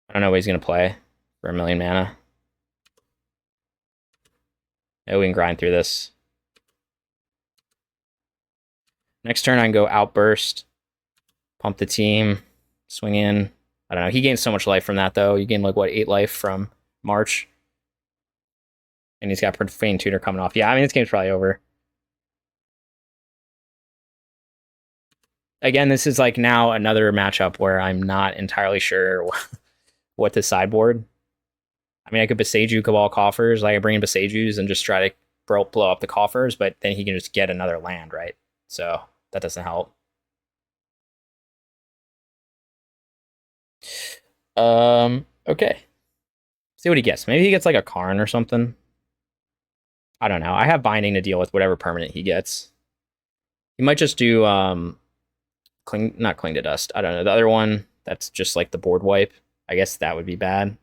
I don't know what he's gonna play for 1,000,000 mana. Maybe we can grind through this. Next turn I can go Outburst. Pump the team. Swing in. I don't know. He gains so much life from that, though. You gain, like, what, 8 life from March? And he's got Profane Tutor coming off. Yeah, I mean, this game's probably over. Again, this is, like, now another matchup where I'm not entirely sure what to sideboard. I mean, I could Boseiju Cabal Coffers. Like, I bring in Boseijus and just try to blow up the Coffers, but then he can just get another land, right? So that doesn't help. Okay. See what he gets. Maybe he gets like a Karn or something. I don't know. I have Binding to deal with whatever permanent he gets. He might just do not Cling to Dust. I don't know. The other one that's just like the board wipe. I guess that would be bad.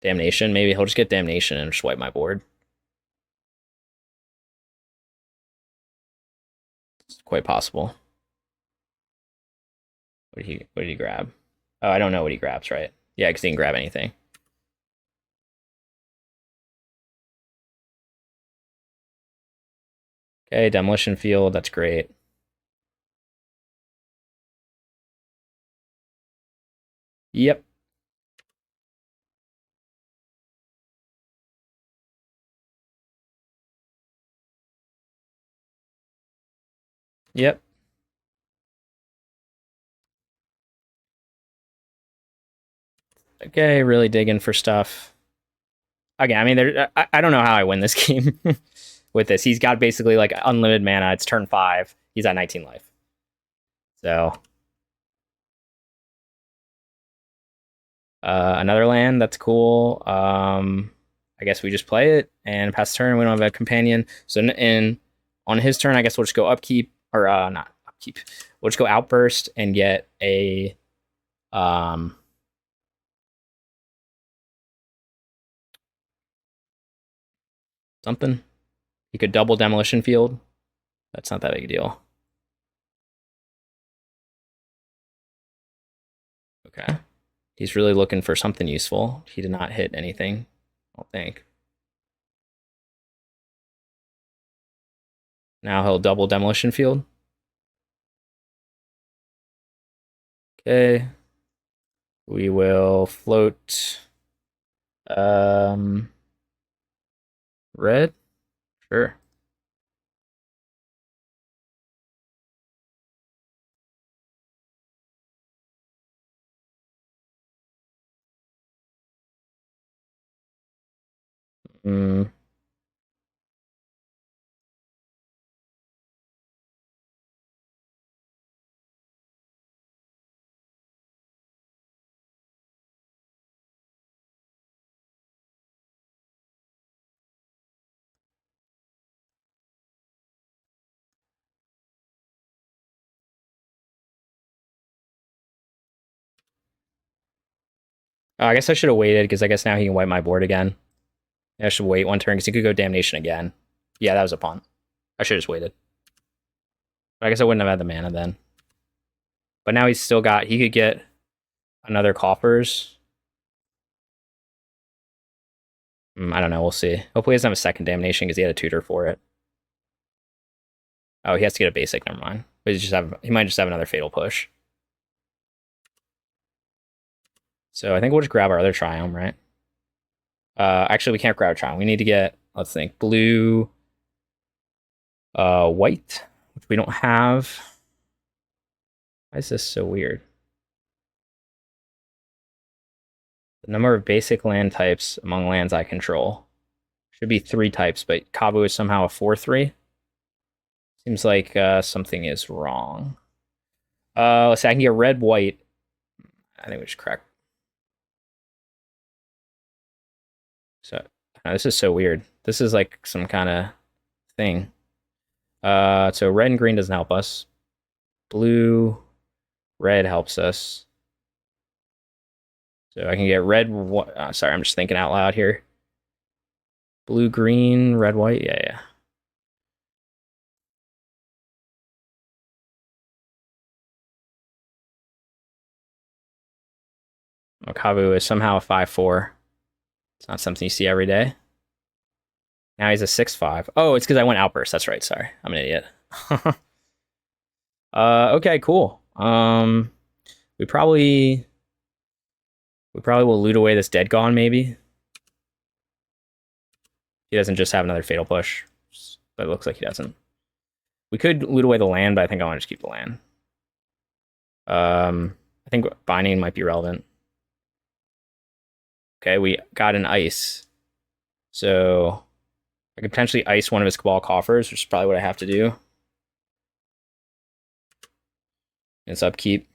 Damnation. Maybe he'll just get Damnation and just wipe my board. It's quite possible. What did he grab? Oh, I don't know what he grabs, right? Yeah, because he didn't grab anything. Okay, Demolition Field, that's great. Yep. Yep. Okay, really digging for stuff. Again, I mean, I don't know how I win this game with this. He's got basically like unlimited mana. It's turn 5. He's at 19 life. So, another land, that's cool. I guess we just play it and pass the turn. We don't have a companion. So, on his turn, I guess we'll just go upkeep, or not upkeep. We'll just go outburst and get a something. He could double Demolition Field. That's not that big a deal. Okay. He's really looking for something useful. He did not hit anything, I don't think. Now he'll double Demolition Field. Okay. We will float red. Sure. Mm. I guess I should have waited because I guess now he can wipe my board again. I should wait one turn because he could go Damnation again. Yeah, that was a pawn. I should have just waited. But I guess I wouldn't have had the mana then. But now he's still got. He could get another Coffers. I don't know. We'll see. Hopefully, he doesn't have a second Damnation because he had a tutor for it. Oh, he has to get a basic. Never mind. But he might just have another Fatal Push. So I think we'll just grab our other Triome, right? Actually, we can't grab Triome. We need to get, let's think, blue, white, which we don't have. Why is this so weird? The number of basic land types among lands I control should be 3 types, but Kavu is somehow a 4/3. Seems like something is wrong. Let's see, I can get red, white. I think we just crack. So this is so weird. This is like some kind of thing. So red and green doesn't help us. Blue, red helps us. So I can get red. Sorry, I'm just thinking out loud here. Blue, green, red, white. Yeah. Kavu is somehow a 5/4. It's not something you see every day. Now he's a 6/5. Oh, it's because I went outburst. That's right. Sorry, I'm an idiot. Okay, cool. We probably will loot away this dead gone. Maybe he doesn't just have another fatal push, but it looks like he doesn't. We could loot away the land, but I think I want to just keep the land. I think binding might be relevant. Okay, we got an ice. So I could potentially ice one of his Cabal Coffers, which is probably what I have to do. It's upkeep.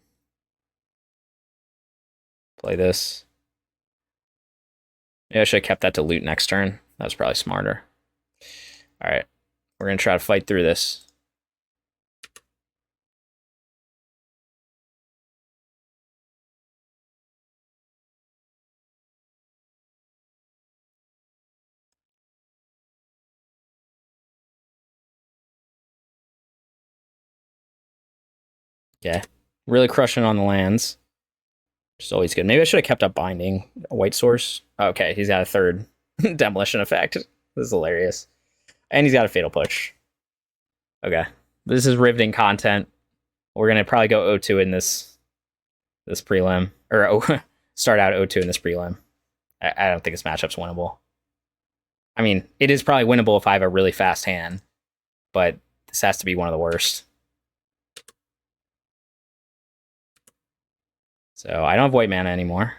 Play this. Yeah, I should have kept that to loot next turn. That was probably smarter. All right, we're going to try to fight through this. Okay. Really crushing on the lands. Which is always good. Maybe I should have kept up binding. A white source. Okay, he's got a third demolition effect. This is hilarious. And he's got a fatal push. Okay. This is riveting content. We're gonna probably go 0-2 in this prelim. Or start out 0-2 in this prelim. I don't think this matchup's winnable. I mean, it is probably winnable if I have a really fast hand, but this has to be one of the worst. So I don't have white mana anymore.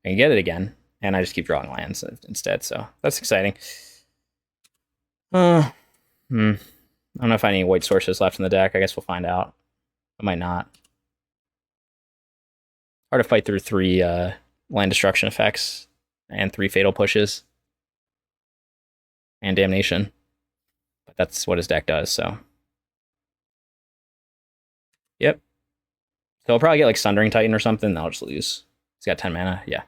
I can get it again, and I just keep drawing lands instead, so that's exciting. I don't know if I have any white sources left in the deck. I guess we'll find out. I might not. Hard to fight through 3 land destruction effects and 3 fatal pushes. And damnation. But that's what his deck does, so. Yep. So I'll probably get like Sundering Titan or something, then I'll just lose. He's got 10 mana, yeah.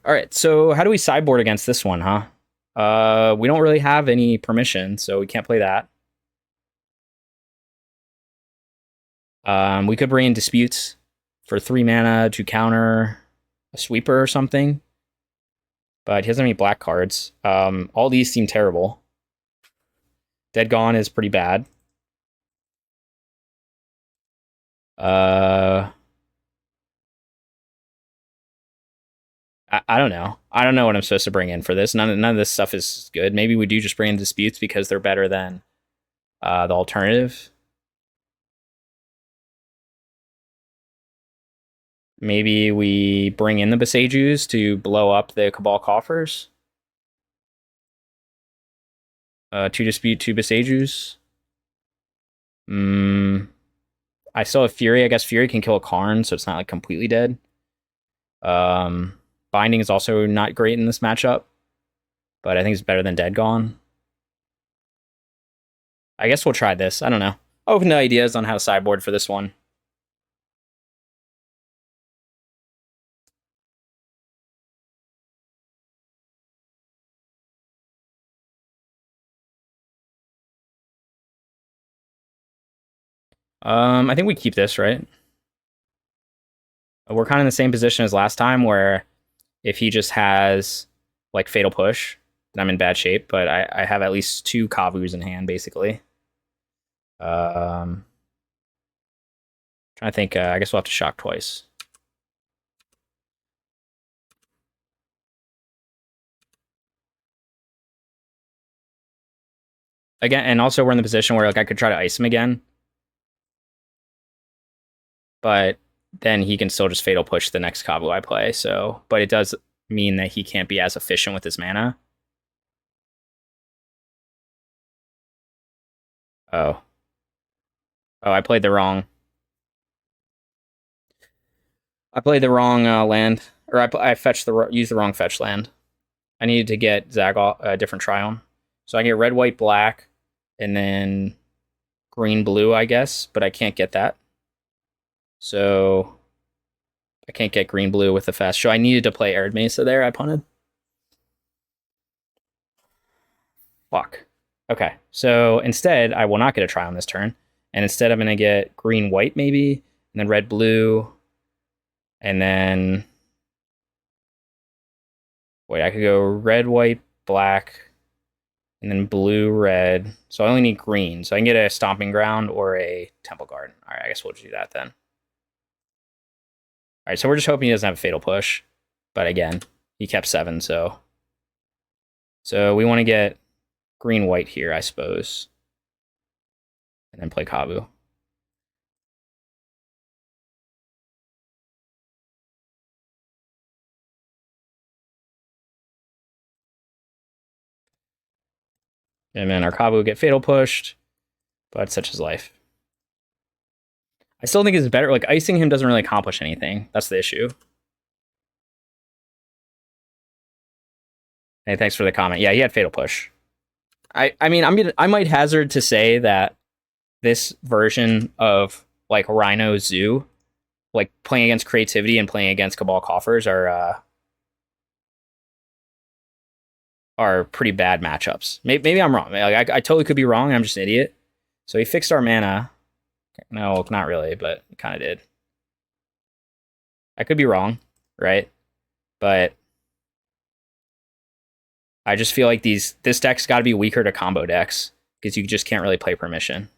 All right, so how do we sideboard against this one, huh? We don't really have any permission, so we can't play that. We could bring in Disputes for 3 mana to counter a sweeper or something. But he doesn't have any black cards. All these seem terrible. Dead Gone is pretty bad. I don't know. I don't know what I'm supposed to bring in for this. None of this stuff is good. Maybe we do just bring in Disputes because they're better than the alternative. Maybe we bring in the Boseijus to blow up the Cabal Coffers. 2 Dispute, 2 Boseijus. I still have Fury. I guess Fury can kill a Karn, so it's not like completely dead. Binding is also not great in this matchup, but I think it's better than Dead Gone. I guess we'll try this. I don't know. Open to ideas on how to sideboard for this one. I think we keep this, right? We're kind of in the same position as last time, where if he just has like Fatal Push, then I'm in bad shape, but I have at least 2 Kavus in hand, basically. Trying to think, I guess we'll have to shock twice. Again, and also we're in the position where like I could try to ice him again. But then he can still just Fatal Push the next Kavu I play, so... But it does mean that he can't be as efficient with his mana. Oh. Oh, I played the wrong... I played the wrong land. Or I fetched used the wrong fetch land. I needed to get Zagol, a different Triome. So I get red, white, black, and then green, blue, I guess, but I can't get that. So I can't get green, blue with the fast show. I needed to play Arid Mesa there. I punted. Fuck. Okay, so instead, I will not get a try on this turn. And instead, I'm going to get green, white, maybe, and then red, blue, and then... Wait, I could go red, white, black, and then blue, red. So I only need green. So I can get a Stomping Ground or a Temple Garden. All right, I guess we'll do that then. All right, so we're just hoping he doesn't have a Fatal Push. But again, he kept 7, so... So we want to get green, white here, I suppose. And then play Kavu. And then our Kavu will get Fatal Pushed. But such is life. I still think it's better. Like, icing him doesn't really accomplish anything. That's the issue. Hey, thanks for the comment. Yeah, he had Fatal Push. I mean, I might hazard to say that this version of like Rhino Zoo, like playing against creativity and playing against Cabal Coffers, are are pretty bad matchups. Maybe I'm wrong. Like, I totally could be wrong. I'm just an idiot. So he fixed our mana. No, not really, but he kind of did. I could be wrong, right? But I just feel like this deck's got to be weaker to combo decks because you just can't really play permission.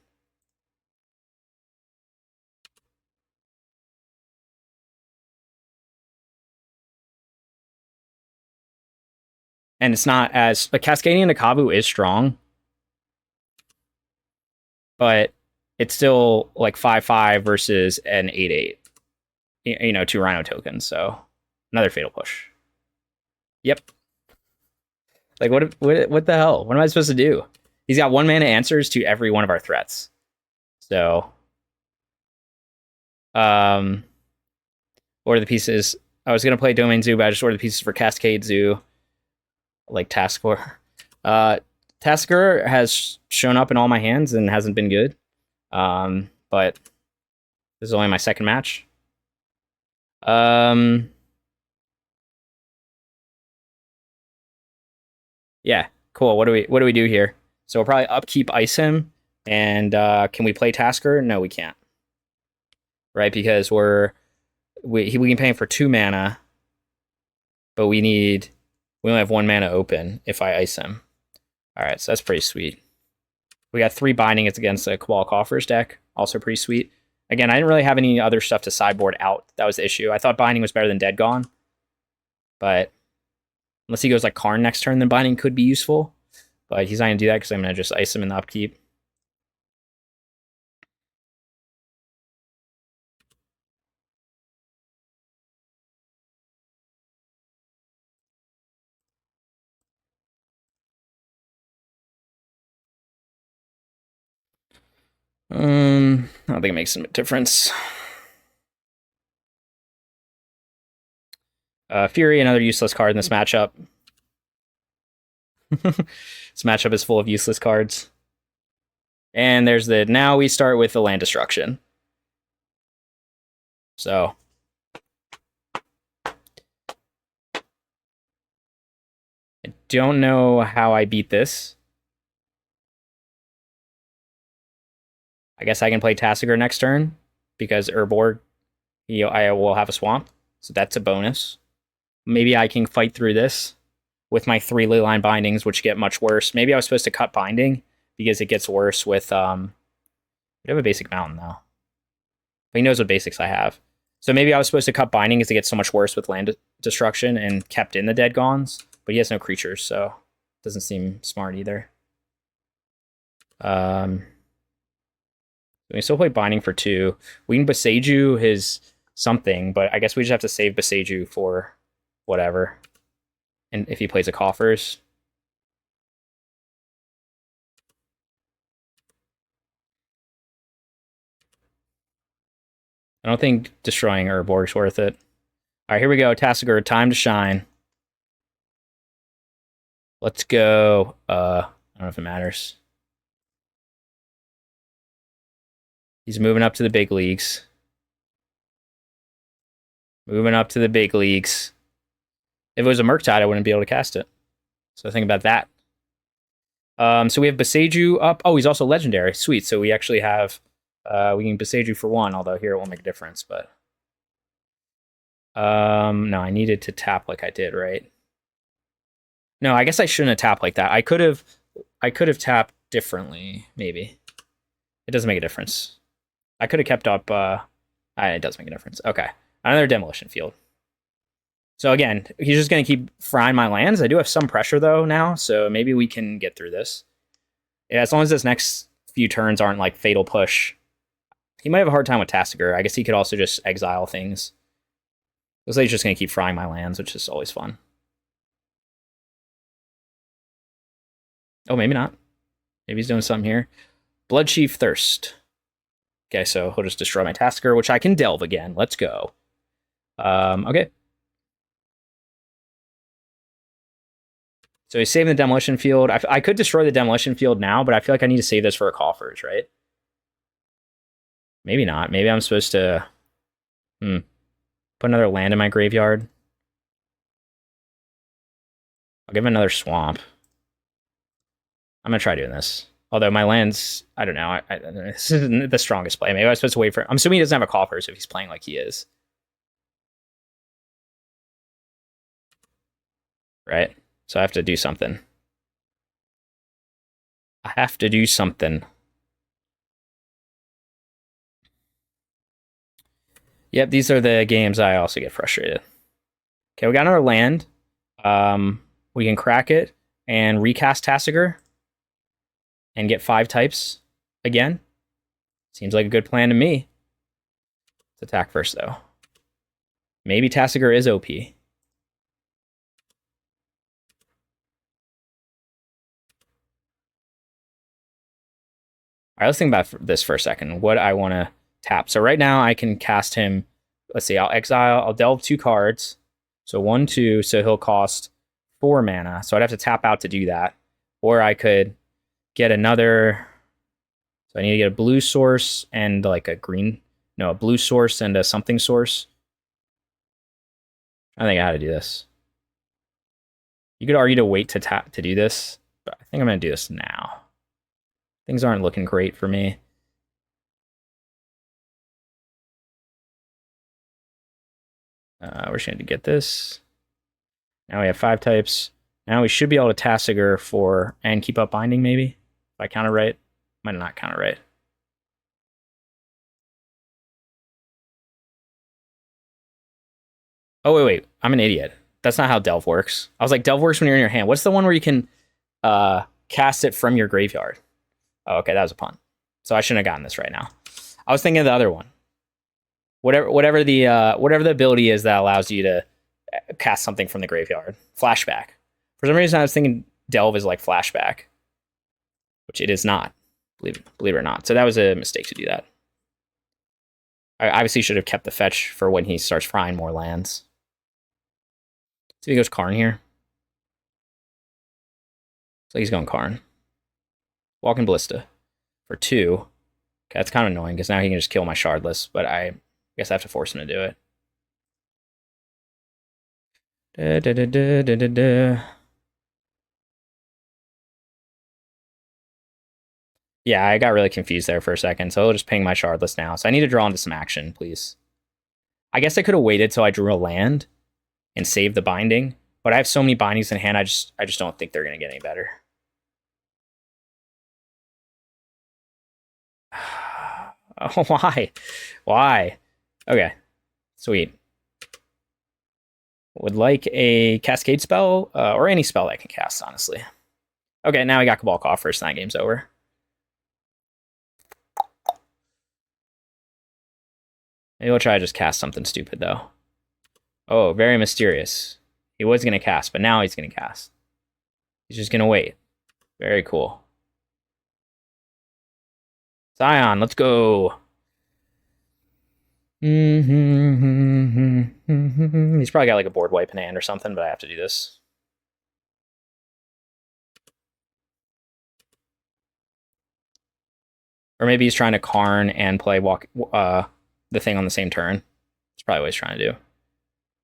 And it's not as... Like, Cascading into Kavu is strong, but it's still like 5/5 versus an 8/8. You know, 2 Rhino tokens, so another Fatal Push. Yep. Like, what the hell? What am I supposed to do? He's got 1 mana answers to every one of our threats. So, order the pieces. I was gonna play Domain Zoo, but I just ordered the pieces for Cascade Zoo. Like Tasigur. Tasigur has shown up in all my hands and hasn't been good. But this is only my second match. Yeah, cool. What do we do here? So we'll probably upkeep Ice him, and can we play Tasigur? No, we can't. Right, because we can pay him for 2 mana, but we only have 1 mana open if I Ice him. All right, so that's pretty sweet. We got 3 binding. It's against a Cabal Coffers deck, also pretty sweet. Again, I didn't really have any other stuff to sideboard out. That was the issue. I thought binding was better than Dead Gone, but unless he goes like Karn next turn, then binding could be useful. But he's not going to do that because I'm going to just Ice him in the upkeep. I don't think it makes a difference. Fury, another useless card in this matchup. This matchup is full of useless cards. And there's now we start with the land destruction. So I don't know how I beat this. I guess I can play Tasigur next turn because Urborg, I will have a swamp, so that's a bonus. Maybe I can fight through this with my 3 Leyline Bindings, which get much worse. Maybe I was supposed to cut Binding because it gets worse with... we have a basic mountain, though. But he knows what basics I have. So maybe I was supposed to cut Binding because it gets so much worse with land destruction and kept in the Dead Gones. But he has no creatures, so it doesn't seem smart either. We can still play Binding for 2. We can Boseiju his something, but I guess we just have to save Boseiju for whatever. And if he plays a Coffers. I don't think destroying Urborg's worth it. All right, here we go. Tasigur, time to shine. Let's go. I don't know if it matters. He's moving up to the big leagues. Moving up to the big leagues. If it was a Murktide, I wouldn't be able to cast it. So think about that. So we have Boseiju up. Oh, he's also legendary. Sweet. So we actually have... we can Boseiju for 1, although here it won't make a difference, but... no, I needed to tap like I did, right? No, I guess I shouldn't have tapped like that. I could have tapped differently, maybe. It doesn't make a difference. I could have kept up... it does make a difference. Okay. Another Demolition Field. So again, he's just going to keep frying my lands. I do have some pressure, though, now, so maybe we can get through this. Yeah, as long as this next few turns aren't, like, Fatal Push. He might have a hard time with Tasigur. I guess he could also just exile things. Looks like he's just going to keep frying my lands, which is always fun. Oh, maybe not. Maybe he's doing something here. Bloodchief Thirst. Okay, so he'll just destroy my Tasigur, which I can delve again. Let's go. Okay. So he's saving the Demolition Field. I could destroy the Demolition Field now, but I feel like I need to save this for a Coffers, right? Maybe not. Maybe I'm supposed to... put another land in my graveyard. I'll give him another swamp. I'm gonna try doing this. Although my lands, I don't know. This isn't the strongest play. Maybe I was supposed to wait for. I'm assuming he doesn't have a Coffers if he's playing like he is. Right? So I have to do something. I have to do something. Yep, these are the games I also get frustrated. Okay, we got another land. We can crack it and recast Tasigur and get 5 types again. Seems like a good plan to me. Let's attack first, though. Maybe Tasigur is OP. All right, let's think about this for a second. What I want to tap. So right now I can cast him. Let's see. I'll exile. I'll delve 2 cards. So 1, 2. So he'll cost 4 mana. So I'd have to tap out to do that. Or I could get another. So I need to get a blue source and like a green. No, a blue source and a something source. I think I had to do this. You could argue to wait to tap to do this, but I think I'm going to do this now. Things aren't looking great for me. We're just going to get this. Now we have 5 types. Now we should be able to Tasigur for and keep up binding, maybe. If I count it right. Might not count it right. Oh, wait. I'm an idiot. That's not how Delve works. I was like, Delve works when you're in your hand. What's the one where you can cast it from your graveyard? Oh, okay, that was a pun. So I shouldn't have gotten this right now. I was thinking of the other one. Whatever the ability is that allows you to cast something from the graveyard. Flashback. For some reason, I was thinking Delve is like Flashback, which it is not. Believe it or not. So that was a mistake to do that. I obviously should have kept the fetch for when he starts frying more lands. So he goes Karn here. So he's going Karn. Walking Ballista for 2. Okay, that's kind of annoying because now he can just kill my Shardless, but I guess I have to force him to do it. Yeah, I got really confused there for a second, so I'll just ping my Shardless now. So I need to draw into some action, please. I guess I could have waited till I drew a land and saved the binding, but I have so many bindings in hand, I just don't think they're going to get any better. Oh, why? Why? Okay, sweet. Would like a Cascade spell, or any spell that I can cast, honestly. Okay, now we got Cabal Coffers, and that game's over. Maybe we'll try to just cast something stupid, though. Oh, very mysterious. He was going to cast, but now he's going to cast. He's just going to wait. Very cool. Scion, let's go. He's probably got like a board wipe in hand or something, but I have to do this. Or maybe he's trying to Karn and play the thing on the same turn. That's probably what he's trying to do.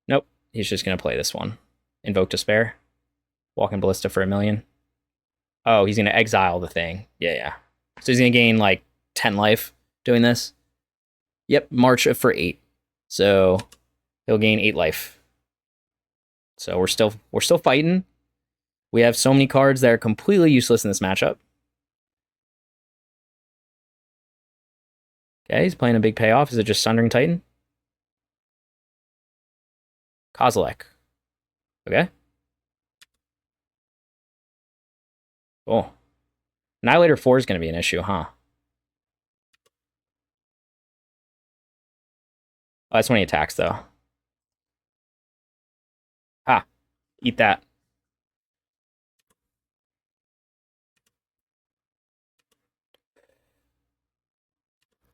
Nope, he's just going to play this one. Invoke Despair. Walking Ballista for 1,000,000. Oh, he's going to exile the thing. Yeah. So he's going to gain like 10 life doing this. Yep, March for 8. So he'll gain 8 life. So we're still fighting. We have so many cards that are completely useless in this matchup. Okay, he's playing a big payoff. Is it just Sundering Titan? Kozilek. Okay. Cool. Annihilator 4 is going to be an issue, huh? Oh, that's when he attacks, though. Ha. Eat that.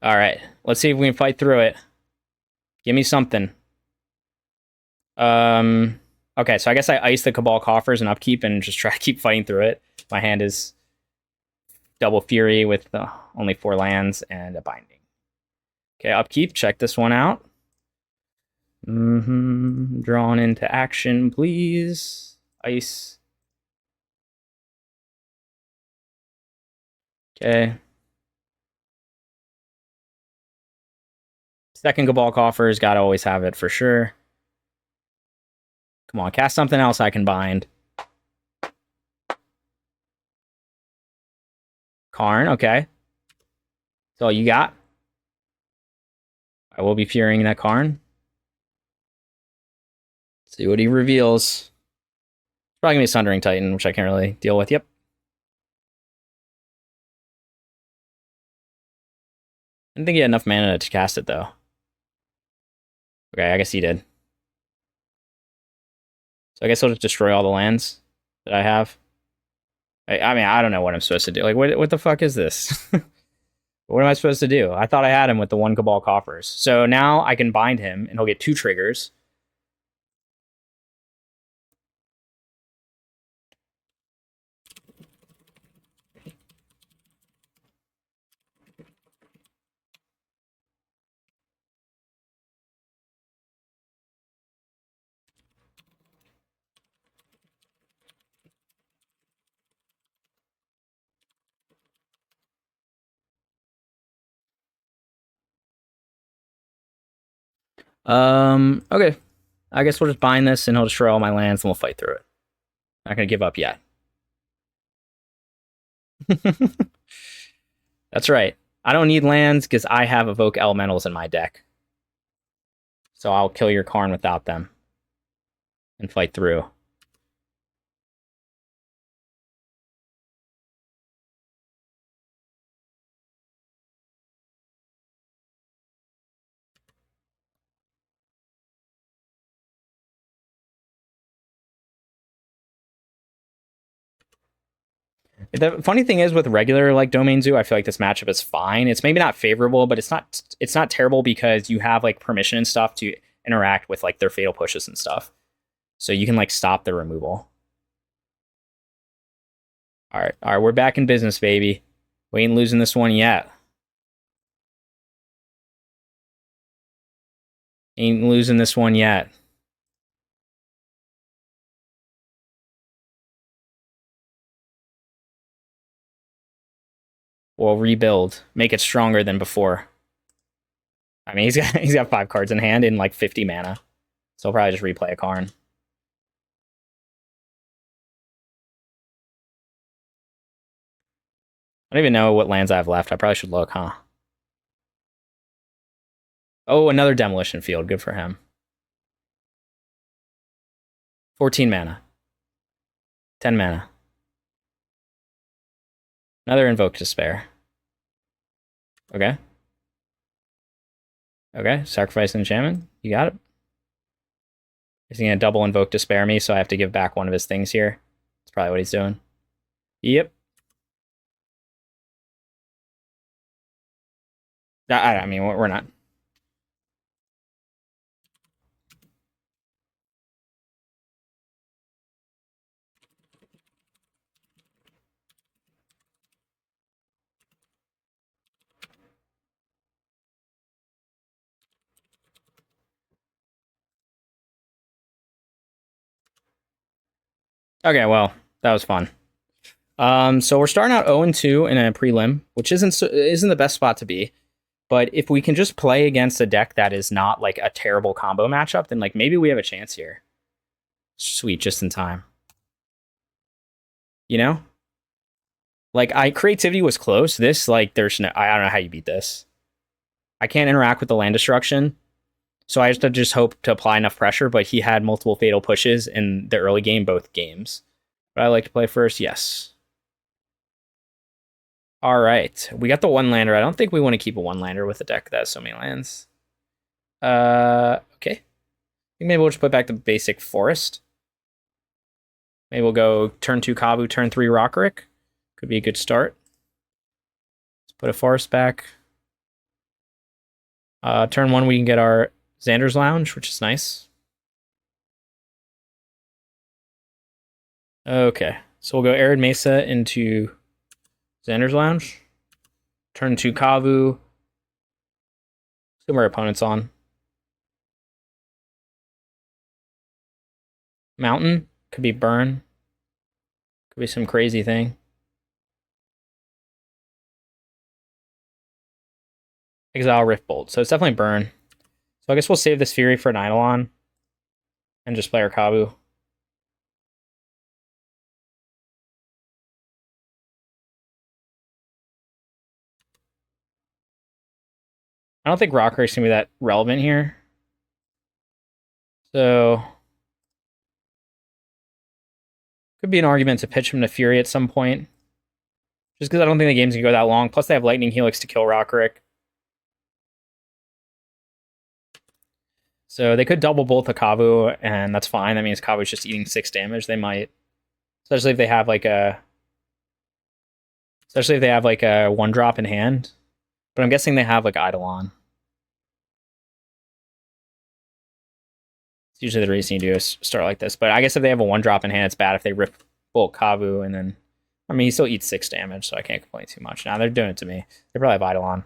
All right. Let's see if we can fight through it. Give me something. Okay, so I guess I ice the Cabal Coffers and upkeep and just try to keep fighting through it. My hand is double Fury with only 4 lands and a binding. Okay, upkeep. Check this one out. Drawn into action, please. Ice. Okay. Second Cabal Coffers, gotta always have it for sure. Come on, cast something else I can bind. Karn, okay. That's all you got. I will be furying that Karn. See what he reveals. It's probably gonna be Sundering Titan, which I can't really deal with. Yep. I didn't think he had enough mana to cast it though. Okay, I guess he did. So I guess I'll just destroy all the lands that I have. I mean, I don't know what I'm supposed to do. Like, what the fuck is this? What am I supposed to do? I thought I had him with the one Cabal Coffers. So now I can bind him, and he'll get 2 triggers. Okay. I guess we'll just bind this, and he'll destroy all my lands, and we'll fight through it. Not gonna give up yet. That's right. I don't need lands because I have Evoke Elementals in my deck. So I'll kill your Karn without them. And fight through. The funny thing is with regular like Domain Zoo, I feel like this matchup is fine. It's maybe not favorable, but it's not terrible because you have like permission and stuff to interact with like their fatal pushes and stuff. So you can like stop the removal. All right, we're back in business, baby. We ain't losing this one yet. Ain't losing this one yet. We'll rebuild, make it stronger than before. I mean, he's got 5 cards in hand and like 50 mana, so I'll probably just replay a Karn. I don't even know what lands I have left. I probably should look, huh? Oh, another Demolition Field. Good for him. 14 mana. 10 mana. Another Invoke Despair. Okay. Okay, sacrifice an enchantment. You got it. Is he gonna double Invoke Despair me, so I have to give back one of his things here? That's probably what he's doing. Yep. I mean, we're not. Okay, well, that was fun. So we're starting out 0-2 in a prelim, which isn't the best spot to be. But if we can just play against a deck that is not like a terrible combo matchup, then like maybe we have a chance here. Sweet, just in time. You know? Like creativity was close. This, like, there's no, I don't know how you beat this. I can't interact with the land destruction. So I have to just hope to apply enough pressure, but he had multiple fatal pushes in the early game, both games. But I like to play first, yes. All right, we got the one lander. I don't think we want to keep a one lander with a deck that has so many lands. Okay. I think maybe we'll just put back the basic forest. Maybe we'll go turn 2 Kavu, turn 3 Rokiric. Could be a good start. Let's put a forest back. Turn 1, we can get our Xander's Lounge, which is nice. Okay, so we'll go Arid Mesa into Xander's Lounge. Turn 2 Kavu. See what our opponent's on. Mountain. Could be Burn. Could be some crazy thing. exile Rift Bolt. So it's definitely burn. So I guess we'll save this Fury for an Eidolon and just play our Kavu. I don't think Rockiric's gonna be that relevant here. So could be an argument to pitch him to Fury at some point. Just because I don't think the game's gonna go that long. Plus they have Lightning Helix to kill Rockiric. So they could double bolt the Kavu, and that's fine. That means Kavu's just eating 6 damage. They might. Especially if they have like a 1-drop in hand. But I'm guessing they have like Eidolon. It's usually the reason you do a start like this. But I guess if they have a 1-drop in hand, it's bad if they rip bolt Kavu and then... I mean, he still eats 6 damage, so I can't complain too much. Now they're doing it to me. They probably have Eidolon.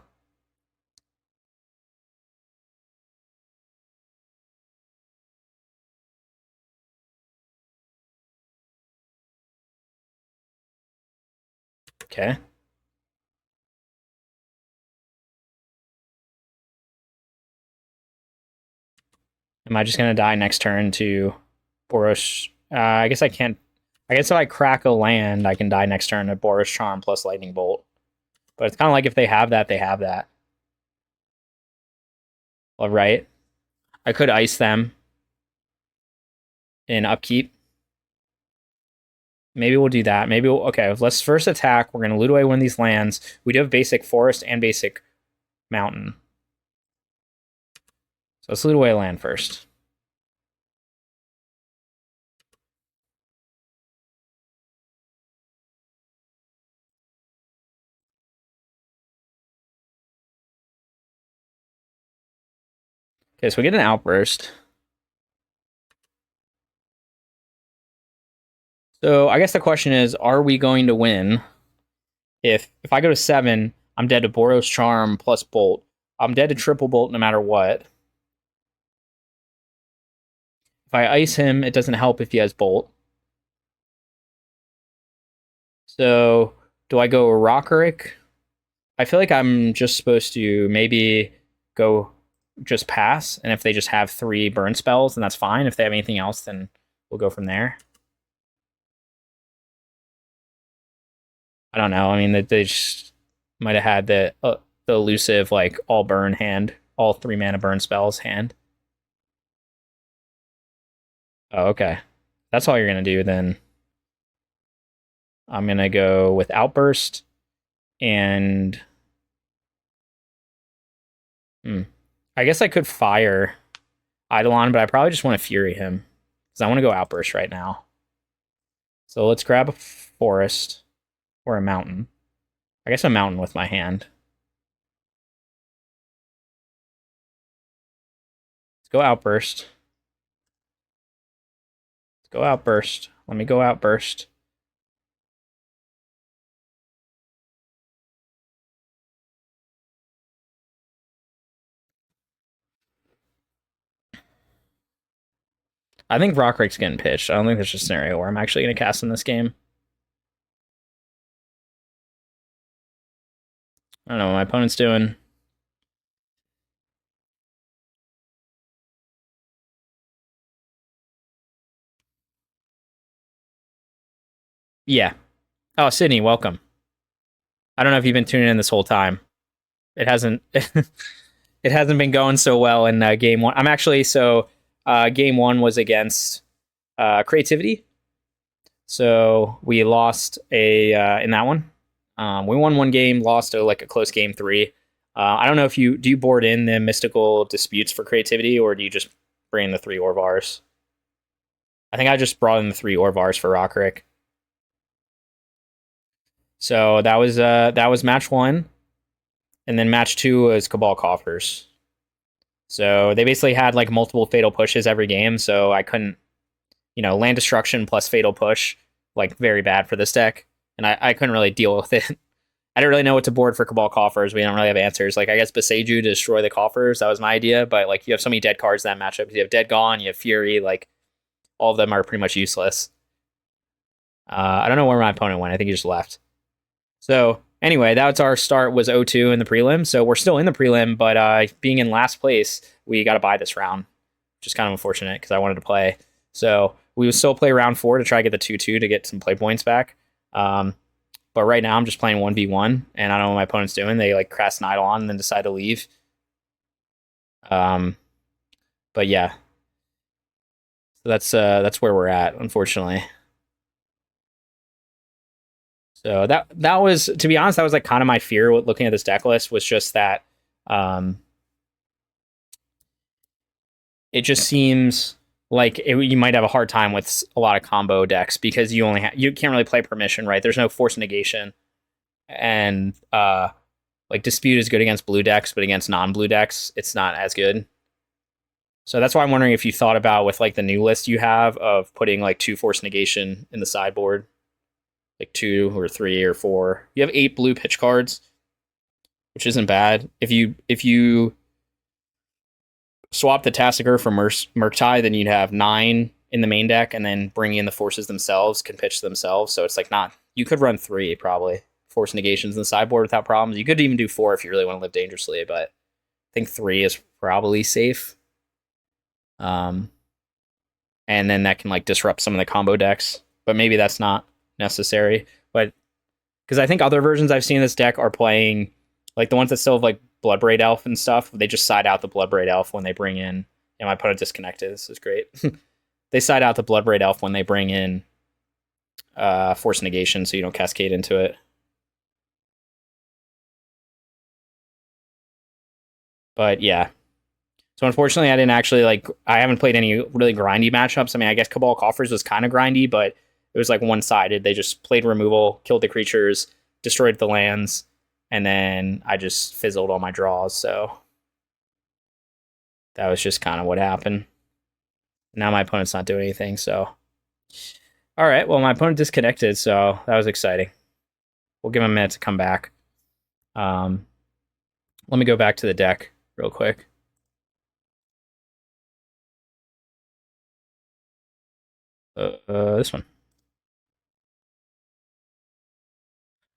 Okay. Am I just going to die next turn to Boros? I guess I can't. I guess if I crack a land, I can die next turn to Boros Charm plus Lightning Bolt. But it's kind of like if they have that, they have that. All right. I could ice them in upkeep. Maybe we'll do that. Maybe we'll... Okay, let's first attack. We're going to loot away one of these lands. We do have basic forest and basic mountain. So let's loot away a land first. Okay, so we get an Outburst. So I guess the question is, are we going to win? If I go to 7, I'm dead to Boros Charm plus Bolt. I'm dead to triple Bolt no matter what. If I ice him, it doesn't help if he has Bolt. So do I go Rockiric? I feel like I'm just supposed to maybe go just pass, and if they just have 3 burn spells, then that's fine. If they have anything else, then we'll go from there. I don't know. I mean, they just might have had the elusive, like, all burn hand, all 3 mana burn spells hand. Oh, okay. That's all you're going to do, then. I'm going to go with Outburst, and... I guess I could fire Eidolon, but I probably just want to Fury him, because I want to go Outburst right now. So let's grab a forest. Or a mountain. I guess a mountain with my hand. Let's go Outburst. Let's go Outburst. Let me go Outburst. I think Rockric's getting pitched. I don't think there's a scenario where I'm actually going to cast in this game. I don't know what my opponent's doing. Yeah. Oh, Sydney, welcome. I don't know if you've been tuning in this whole time. It hasn't it hasn't been going so well in game 1. I'm actually game 1 was against Creativity. So we lost in that one. We won 1 game, lost a close game 3. I don't know if do you board in the mystical disputes for Creativity, or do you just bring in the 3 Orvars? I think I just brought in the 3 Orvars for Rockiric. So that was match 1, and then match 2 was Cabal Coffers. So they basically had like multiple fatal pushes every game, so I couldn't, land destruction plus fatal push, like very bad for this deck, and I couldn't really deal with it. I didn't really know what to board for Cabal Coffers. We don't really have answers. Like, I guess Boseiju to destroy the Coffers, that was my idea, but like you have so many dead cards in that matchup. You have Dead Gone, you have Fury, like all of them are pretty much useless. I don't know where my opponent went. I think he just left. So Anyway, that's our start was 0-2 in the prelim. So we're still in the prelim, but being in last place, we got to buy this round, which is kind of unfortunate because I wanted to play. So we would still play round 4 to try to get the 2-2 to get some play points back. But right now I'm just playing 1v1, and I don't know what my opponent's doing. They like cast an idol on and then decide to leave. But yeah, so that's where we're at, unfortunately. So that was, to be honest, that was like kind of my fear with looking at this deck list, was just that it just seems like you might have a hard time with a lot of combo decks because you can't really play permission, right? There's no force negation, and like Dispute is good against blue decks, but against non-blue decks, it's not as good. So that's why I'm wondering if you thought about with like the new list you have of putting like 2 force negation in the sideboard, like 2 or 3 or 4. You have 8 blue pitch cards, which isn't bad. If you swap the Tasigur for Murktide, then you'd have 9 in the main deck, and then bring in the forces themselves, can pitch themselves. So it's like you could run 3 probably force negations in the sideboard without problems. You could even do 4 if you really want to live dangerously, but I think 3 is probably safe. And then that can like disrupt some of the combo decks, but maybe that's not necessary. But because I think other versions I've seen of this deck are playing like the ones that still have like Bloodbraid Elf and stuff. They just side out the Bloodbraid Elf when they bring in. Yeah, my opponent disconnected. This is great. They side out the Bloodbraid Elf when they bring in force negation, so you don't cascade into it. But yeah. So unfortunately, I didn't actually I haven't played any really grindy matchups. I mean, I guess Cabal Coffers was kind of grindy, but it was like one-sided. They just played removal, killed the creatures, destroyed the lands, and then I just fizzled all my draws. So that was just kind of what happened. Now my opponent's not doing anything, so. All right, well, my opponent disconnected, so that was exciting. We'll give him a minute to come back. Let me go back to the deck real quick. This one.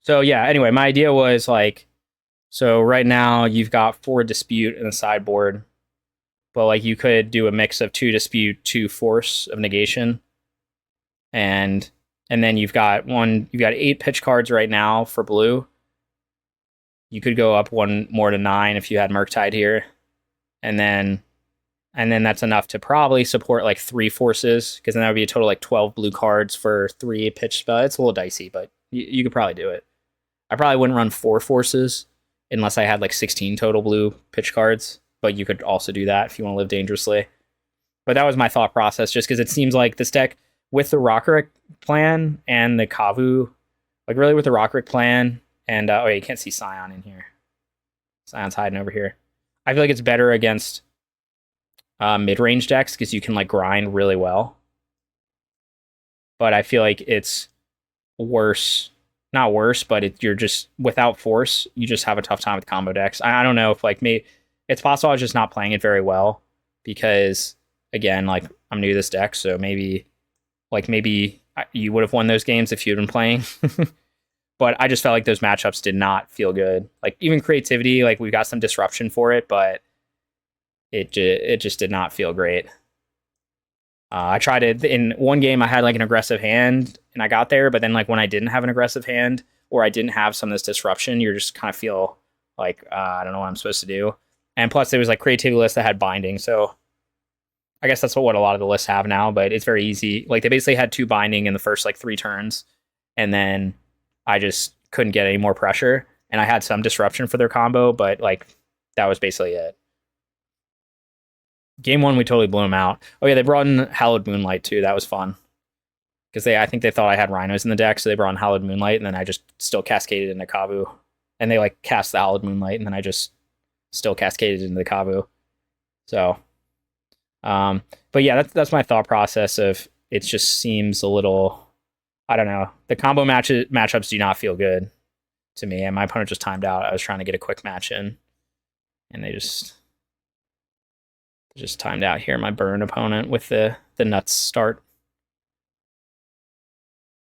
So yeah, anyway, my idea was like, so right now you've got 4 Dispute in the sideboard, but like you could do a mix of 2 Dispute, 2 Force of Negation, and then you've got 8 pitch cards right now for blue. You could go up 1 more to 9 if you had Murktide here, and then that's enough to probably support like 3 forces, because then that would be a total like 12 blue cards for 3 pitch spell. It's a little dicey, but you could probably do it. I probably wouldn't run 4 forces unless I had like 16 total blue pitch cards, but you could also do that if you want to live dangerously. But that was my thought process, just because it seems like this deck with the Rokiric plan and the Kavu, like really with the Rokiric plan, and oh, you can't see Scion in here. Scion's hiding over here. I feel like it's better against mid-range decks because you can like grind really well. But I feel like it's worse. Not worse, but you're just without force, you just have a tough time with combo decks. I don't know if like it's possible I was just not playing it very well because again, like I'm new to this deck, so maybe you would have won those games if you'd been playing. But I just felt like those matchups did not feel good. Like even creativity, like we got some disruption for it, but it just did not feel great. I tried it in one game. I had like an aggressive hand and I got there, but then like when I didn't have an aggressive hand or I didn't have some of this disruption, you just kind of feel like I don't know what I'm supposed to do. And plus there was like creativity lists that had binding, so I guess that's what a lot of the lists have now. But it's very easy. Like they basically had 2 binding in the first like 3 turns, and then I just couldn't get any more pressure. And I had some disruption for their combo, but like that was basically it. Game 1, we totally blew them out. Oh yeah, they brought in Hallowed Moonlight too. That was fun. Because I think they thought I had Rhinos in the deck, so they brought in Hallowed Moonlight, and then I just still cascaded into Kavu. And they like cast the Hallowed Moonlight, and then I just still cascaded into the Kavu. So, but yeah, that's my thought process of it just seems a little, I don't know. The combo matchups do not feel good to me, and my opponent just timed out. I was trying to get a quick match in, and they just timed out here. My burn opponent with the nuts start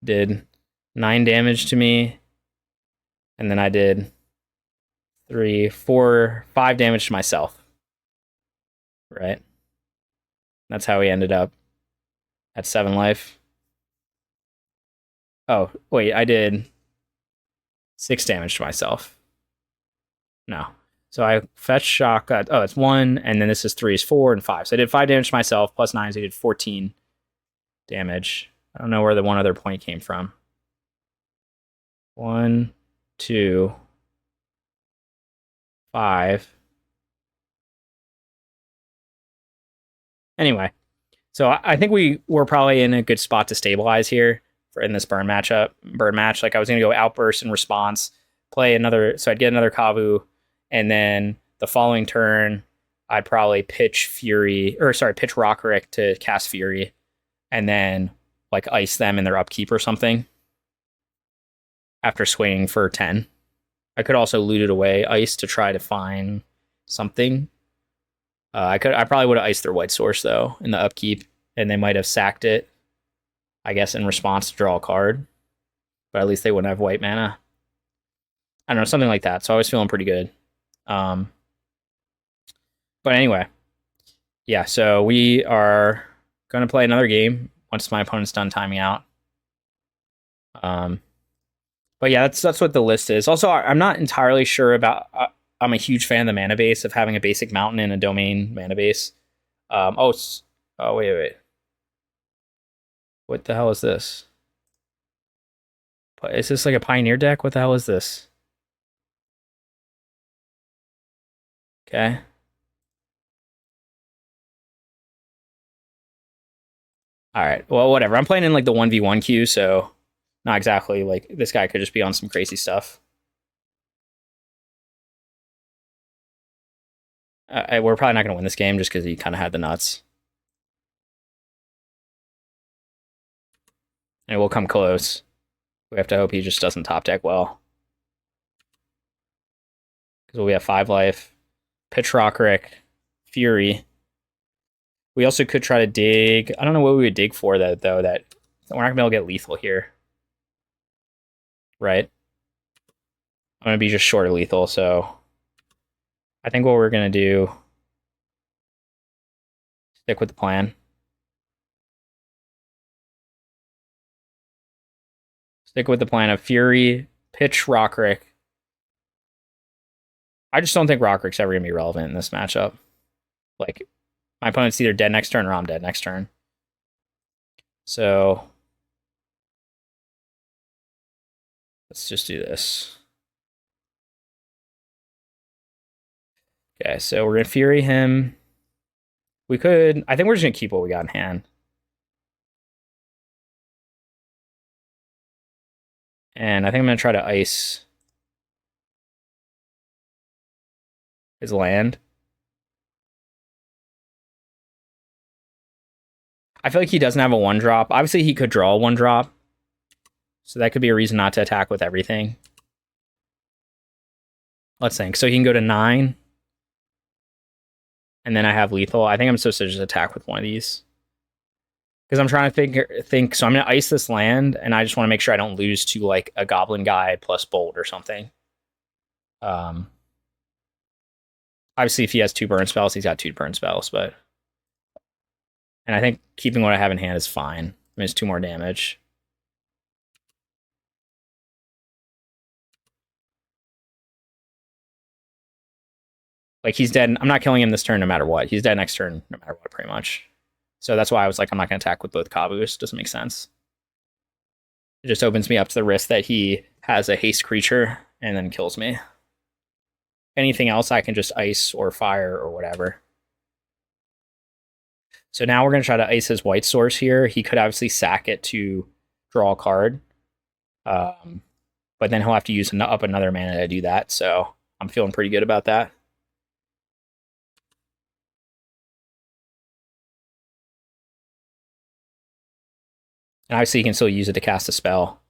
did 9 damage to me, And then I did 3, 4, 5 damage to myself. Right? That's how we ended up at 7 life. Oh, wait, I did 6 damage to myself. No. So I fetched shock. Oh, it's 1, and then this is 3 is 4 and 5. So I did 5 damage to myself, plus 9, so I did 14 damage. I don't know where the one other point came from. 1, 2, 5. Anyway, so I think we were probably in a good spot to stabilize here in this burn match. Like I was going to go Outburst in response, play another, so I'd get another Kavu, and then the following turn, I'd probably pitch Rokiric to cast Fury, and then like ice them in their upkeep or something after swinging for 10. I could also loot it away, ice to try to find something. I probably would have iced their white source though in the upkeep, and they might have sacked it, I guess, in response to draw a card. But at least they wouldn't have white mana. I don't know, something like that. So I was feeling pretty good. But anyway, yeah. So we are gonna play another game once my opponent's done timing out. But yeah, that's what the list is. Also, I'm not entirely sure about. I'm a huge fan of the mana base, of having a basic mountain and a domain mana base. Oh, wait. What the hell is this? Is this like a Pioneer deck? What the hell is this? Okay. All right. Well, whatever. I'm playing in like the 1v1 queue, so not exactly like this guy could just be on some crazy stuff. We're probably not going to win this game just because he kind of had the nuts. And we'll come close. We have to hope he just doesn't top deck well. Because we have 5 life. Pitch Rokiric. Fury. We also could try to dig. I don't know what we would dig for that though. That we're not going to be able to get lethal here. Right? I'm going to be just short of lethal, so I think what we're going to do, stick with the plan. Stick with the plan of Fury, pitch Rokiric. I just don't think Rokric's ever going to be relevant in this matchup. Like, my opponent's either dead next turn or I'm dead next turn. So let's just do this. Okay, so we're going to Fury him. We could, I think we're just going to keep what we got in hand. And I think I'm going to try to ice his land. I feel like he doesn't have a 1-drop. Obviously, he could draw a 1-drop. So that could be a reason not to attack with everything. Let's think. So he can go to 9. And then I have lethal. I think I'm supposed to just attack with one of these. Because I'm trying to think. So I'm going to ice this land, and I just want to make sure I don't lose to like a goblin guy plus bolt or something. Obviously, if he has 2 burn spells, he's got 2 burn spells, but... And I think keeping what I have in hand is fine. I mean, it's 2 more damage. Like, he's dead. I'm not killing him this turn no matter what. He's dead next turn no matter what, pretty much. So that's why I was like, I'm not going to attack with both Kavus. Doesn't make sense. It just opens me up to the risk that he has a haste creature and then kills me. Anything else, I can just ice or fire or whatever. So now we're going to try to ice his white source here. He could obviously sack it to draw a card. But then he'll have to use up another mana to do that. So I'm feeling pretty good about that. And obviously he can still use it to cast a spell.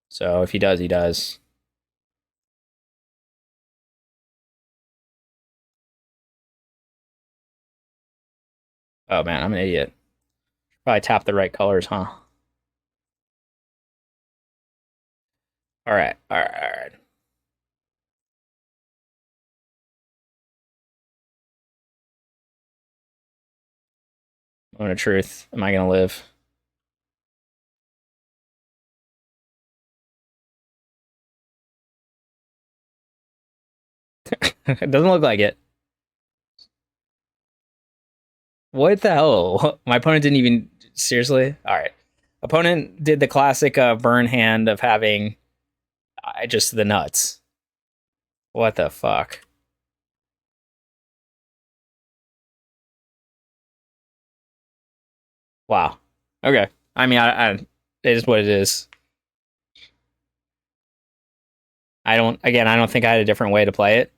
So if he does, he does. Oh man, I'm an idiot. Probably tap the right colors, huh? All right. Moment of truth. Am I gonna live? It doesn't look like it. What the hell? My opponent didn't even... Seriously? Alright. Opponent did the classic burn hand of having just the nuts. What the fuck? Wow. Okay. I mean, it is what it is. I don't think I had a different way to play it.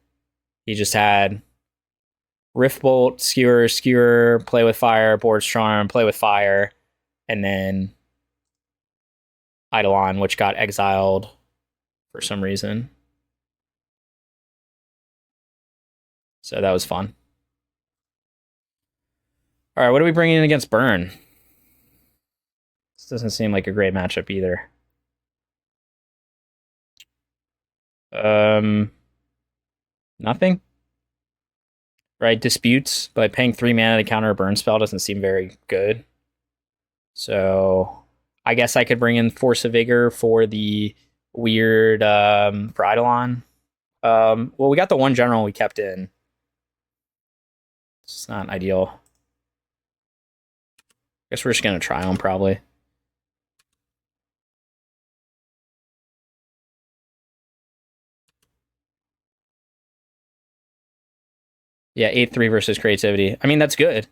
He just had Rift Bolt, Skewer, play with fire, Board's Charm, play with fire, and then Eidolon, which got exiled for some reason. So that was fun. All right, what are we bringing in against Burn? This doesn't seem like a great matchup either. Nothing. Right, disputes, but paying 3 mana to counter a burn spell doesn't seem very good. So I guess I could bring in Force of Vigor for the weird for Eidolon. Well, we got the one general we kept in. It's not ideal. Guess we're just gonna try them probably. Yeah, 8-3 versus creativity. I mean, that's good.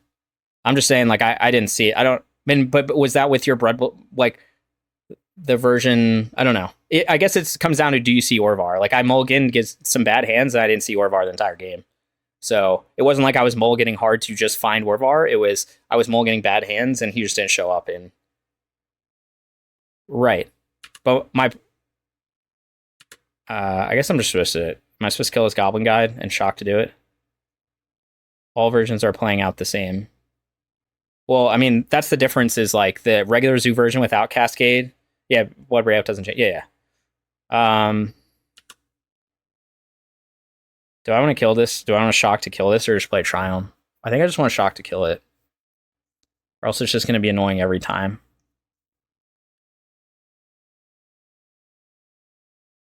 I'm just saying, like, I didn't see it. I don't. I mean, but was that with your bread? Like, the version? I don't know. I guess it comes down to, do you see Orvar? Like, I mulligan gets some bad hands, and I didn't see Orvar the entire game. So it wasn't like I was mulliganing hard to just find Orvar. It was I was mulliganing bad hands, and he just didn't show up in. Right, but my. I guess I'm just supposed to. Am I supposed to kill his Goblin Guide and shock to do it? All versions are playing out the same. Well, I mean, that's the difference, is like the regular zoo version without Cascade. Yeah, Blood Rayout doesn't change. Yeah. Do I want to kill this? Do I want to shock to kill this, or just play Triumph? I think I just want to shock to kill it. Or else it's just going to be annoying every time.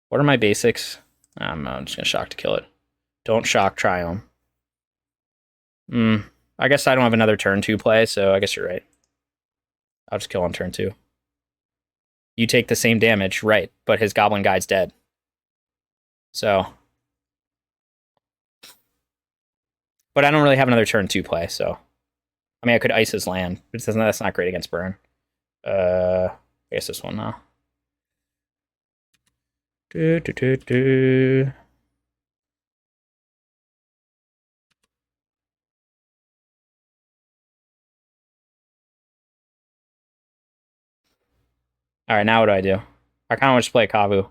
What are my basics? I'm just going to shock to kill it. Don't shock Triumph. I guess I don't have another turn 2 play, so I guess you're right. I'll just kill on turn 2. You take the same damage, right, but his Goblin Guide's dead. So. But I don't really have another turn 2 play, so. I mean, I could ice his land, but that's not great against Burn. I guess this one now. All right, now what do I do? I kind of want to play Kavu.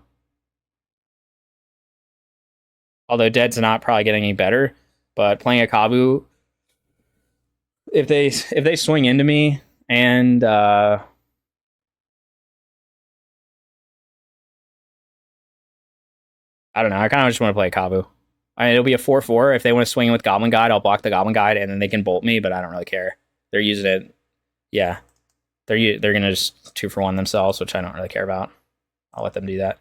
Although Dead's not probably getting any better, but playing a Kavu, if they swing into me and I don't know, I kind of just want to play Kavu. I mean, it'll be a 4/4. If they want to swing in with Goblin Guide, I'll block the Goblin Guide, and then they can bolt me, but I don't really care. They're using it. Yeah. They're going to just 2-for-1 themselves, which I don't really care about. I'll let them do that.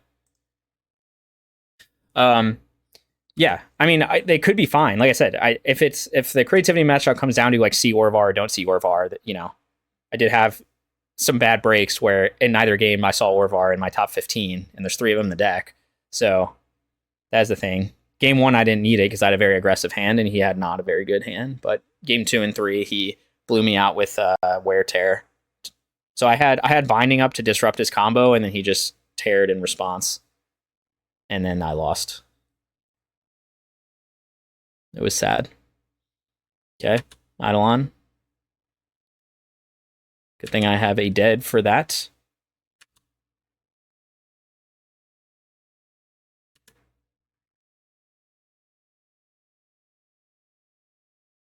Yeah, I mean, they could be fine. Like I said, if the creativity matchup comes down to like see Orvar or don't see Orvar, you know, I did have some bad breaks where in neither game I saw Orvar in my top 15, and there's 3 of them in the deck. So that's the thing. Game 1, I didn't need it because I had a very aggressive hand, and he had not a very good hand. But game 2 and 3, he blew me out with Wear Tear. So I had Binding up to disrupt his combo, and then he just teared in response, and then I lost. It was sad. Okay, Eidolon. Good thing I have a dead for that.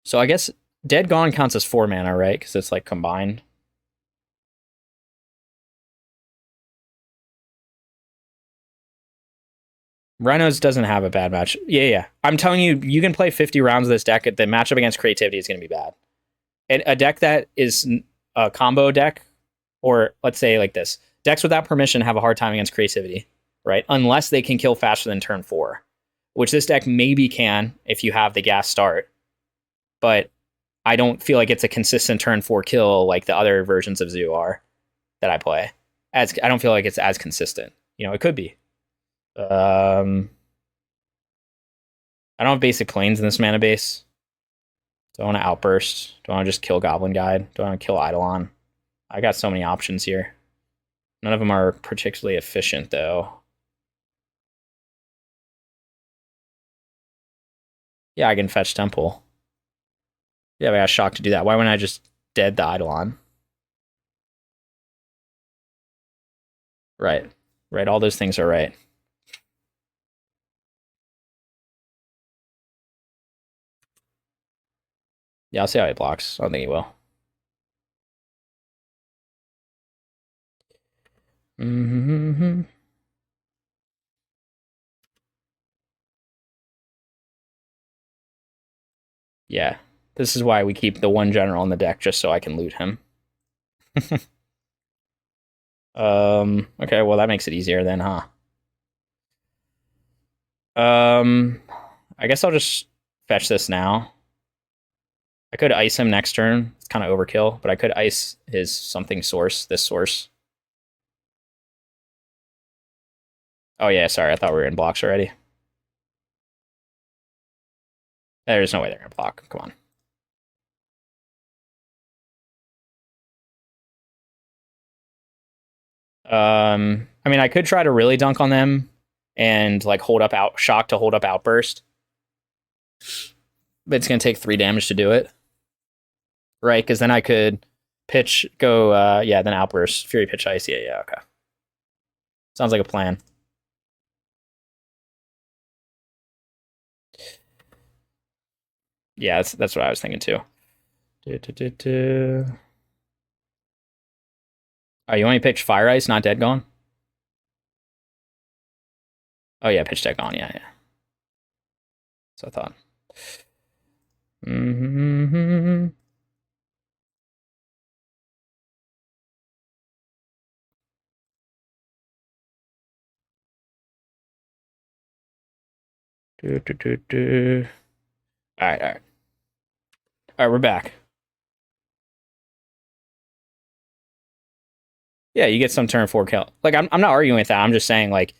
So I guess Dead Gone counts as 4 mana, right? Because it's like combined. Rhinos doesn't have a bad match. Yeah. I'm telling you, you can play 50 rounds of this deck. The matchup against creativity is going to be bad. a deck that is a combo deck, or let's say like this, decks without permission have a hard time against creativity, right? Unless they can kill faster than turn 4, which this deck maybe can if you have the gas start. But I don't feel like it's a consistent turn 4 kill like the other versions of Zoo are that I play. I don't feel like it's as consistent. It could be. I don't have basic planes in this mana base. Do I want to outburst? Do I want to just kill Goblin Guide? Do I want to kill Eidolon? I got so many options here. None of them are particularly efficient, though. Yeah, I can fetch Temple. Yeah, but I got shocked to do that. Why wouldn't I just dead the Eidolon? Right. Right, all those things are right. Yeah, I'll see how he blocks. I don't think he will. Mm-hmm. Yeah, this is why we keep the one general in the deck, just so I can loot him. Okay, well that makes it easier then, huh? I guess I'll just fetch this now. I could ice him next turn. It's kind of overkill, but I could ice his something source, this source. Oh yeah, sorry, I thought we were in blocks already. There's no way they're gonna block. Come on. I mean, I could try to really dunk on them and like hold up shock to hold up outburst, but it's gonna take 3 damage to do it, right? Because then I could pitch then outburst, fury pitch ice. Yeah, okay. Sounds like a plan. Yeah, that's what I was thinking too. Oh, you only pitched Fire Ice, not Dead Gone? Oh yeah, pitch Dead Gone, yeah. So I thought. Mm-hmm. Alright, we're back. Yeah, you get some turn 4 kill. Like, I'm not arguing with that. I'm just saying, like,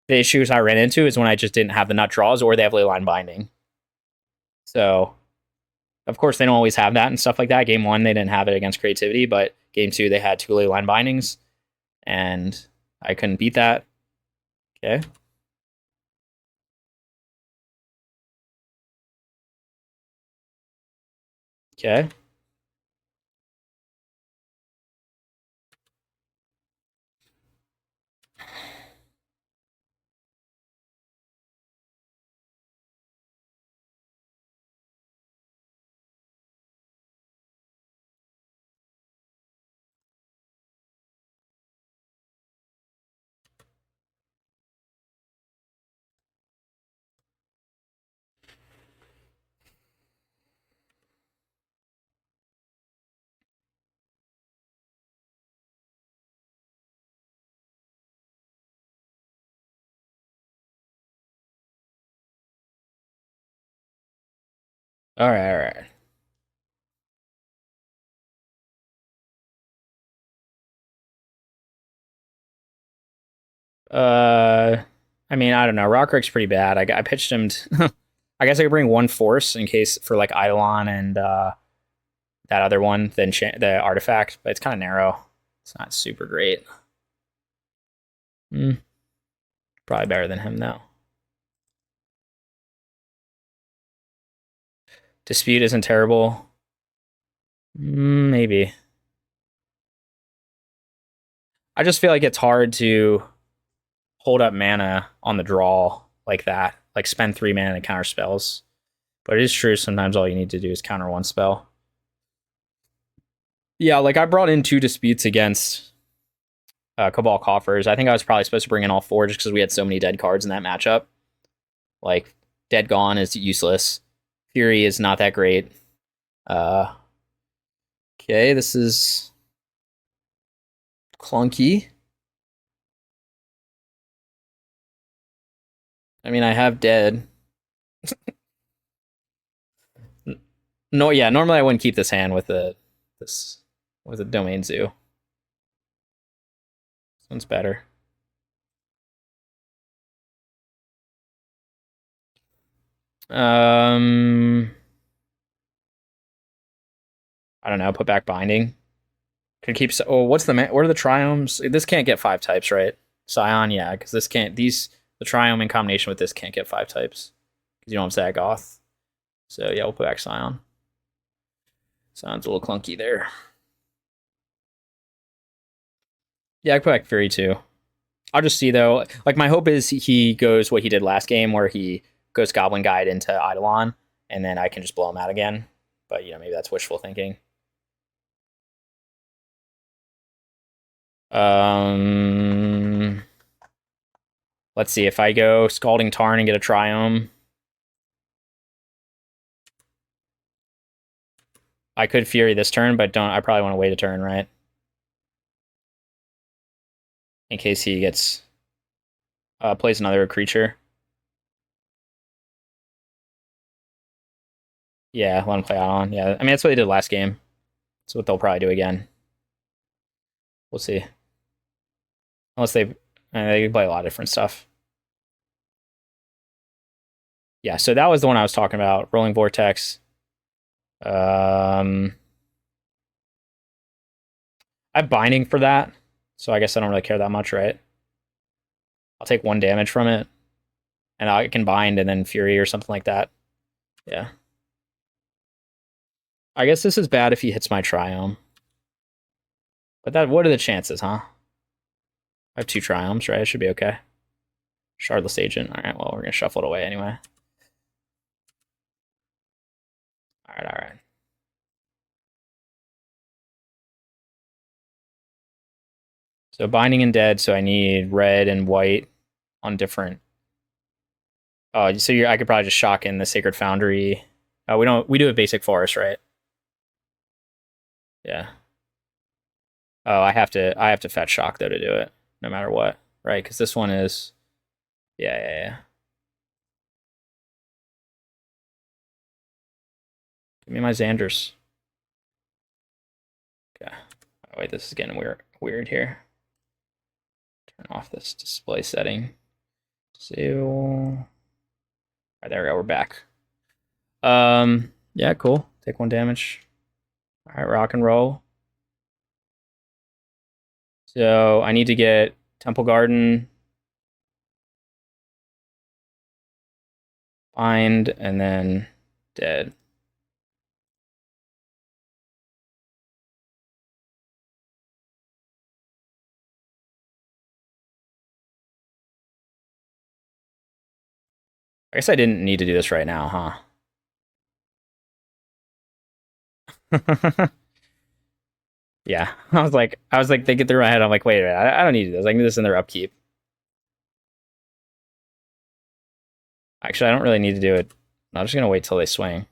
the issues I ran into is when I just didn't have the nut draws or they have Leyline Binding. So, of course, they don't always have that and stuff like that. Game 1, they didn't have it against creativity, but Game 2, they had 2 Leyline Bindings, and I couldn't beat that. Okay. Okay. All right. I mean, I don't know. Rokiric's pretty bad. I pitched him. I guess I could bring 1 force in case for like Eidolon and that other one, then the artifact, but it's kind of narrow. It's not super great. Probably better than him though. Dispute isn't terrible. Maybe. I just feel like it's hard to hold up mana on the draw like that. Like spend 3 mana to counter spells. But it is true, sometimes all you need to do is counter 1 spell. Yeah, like I brought in 2 disputes against Cabal Coffers. I think I was probably supposed to bring in all 4 just because we had so many dead cards in that matchup. Like, Dead Gone is useless. Fury is not that great. Okay, this is clunky. I mean, I have dead. No, yeah, normally I wouldn't keep this hand with a domain zoo. This one's better. I don't know, put back binding. Could keep. Oh, what's the what are the triomes? This can't get 5 types, right? Scion, yeah, because this can't. The triome in combination with this can't get 5 types because you don't have Zagoth. So yeah, we'll put back Scion. Sounds a little clunky there. Yeah, I put back Fury too. I'll just see though. Like my hope is he goes what he did last game, where he goes Goblin Guide into Eidolon, and then I can just blow him out again. But you know, maybe that's wishful thinking. Let's see if I go Scalding Tarn and get a Triome. I could Fury this turn, but don't. I probably want to wait a turn, right? In case he gets plays another creature. Yeah, let him play out on. Yeah, I mean that's what they did last game. That's what they'll probably do again. We'll see. Unless they play a lot of different stuff. Yeah, so that was the one I was talking about. Rolling Vortex. I have binding for that, so I guess I don't really care that much, right? I'll take 1 damage from it, and I can bind and then Fury or something like that. Yeah. I guess this is bad if he hits my Triome. But what are the chances, huh? I have 2 Triomes, right? It should be okay. Shardless Agent. All right, well, we're going to shuffle it away anyway. All right. So binding and dead, so I need red and white on different. Oh, so I could probably just shock in the Sacred Foundry. Oh, we do a basic forest, right? Yeah. Oh, I have to fetch shock though to do it, no matter what, right? Because this one is, yeah. Give me my Xanders. Okay. Oh, wait, this is getting weird here. Turn off this display setting. So, all right, there we go. We're back. Yeah, cool. Take 1 damage. All right, rock and roll. So I need to get Temple Garden, bind, and then dead. I guess I didn't need to do this right now, huh? Yeah, I was like thinking through my head. I'm like, wait a minute, I don't need to do this. I can do this in their upkeep. Actually, I don't really need to do it. I'm just gonna wait till they swing.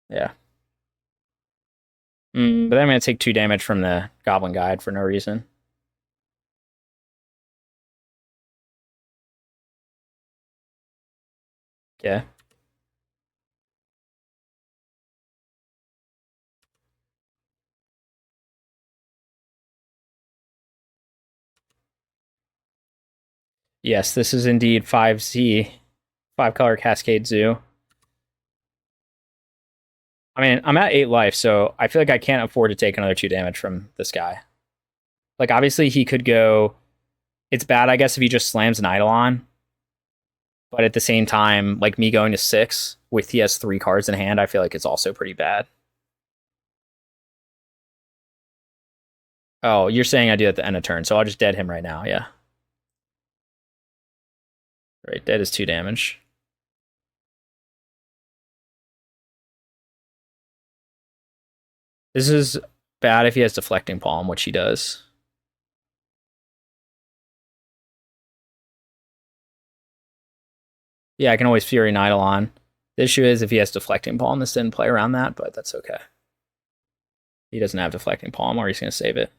Yeah. But then I'm gonna take 2 damage from the Goblin Guide for no reason. Yeah. Yes, this is indeed 5Z, 5-color Cascade Zoo. I mean, I'm at 8 life, so I feel like I can't afford to take another 2 damage from this guy. Like, obviously, he could go. It's bad, I guess, if he just slams an Eidolon. But at the same time, like me going to 6 with he has 3 cards in hand, I feel like it's also pretty bad. Oh, you're saying I do at the end of turn, so I'll just dead him right now, yeah. Right, dead is 2 damage. This is bad if he has Deflecting Palm, which he does. Yeah, I can always Fury Nidalon. The issue is if he has Deflecting Palm, this didn't play around that, but that's okay. He doesn't have Deflecting Palm, or he's going to save it.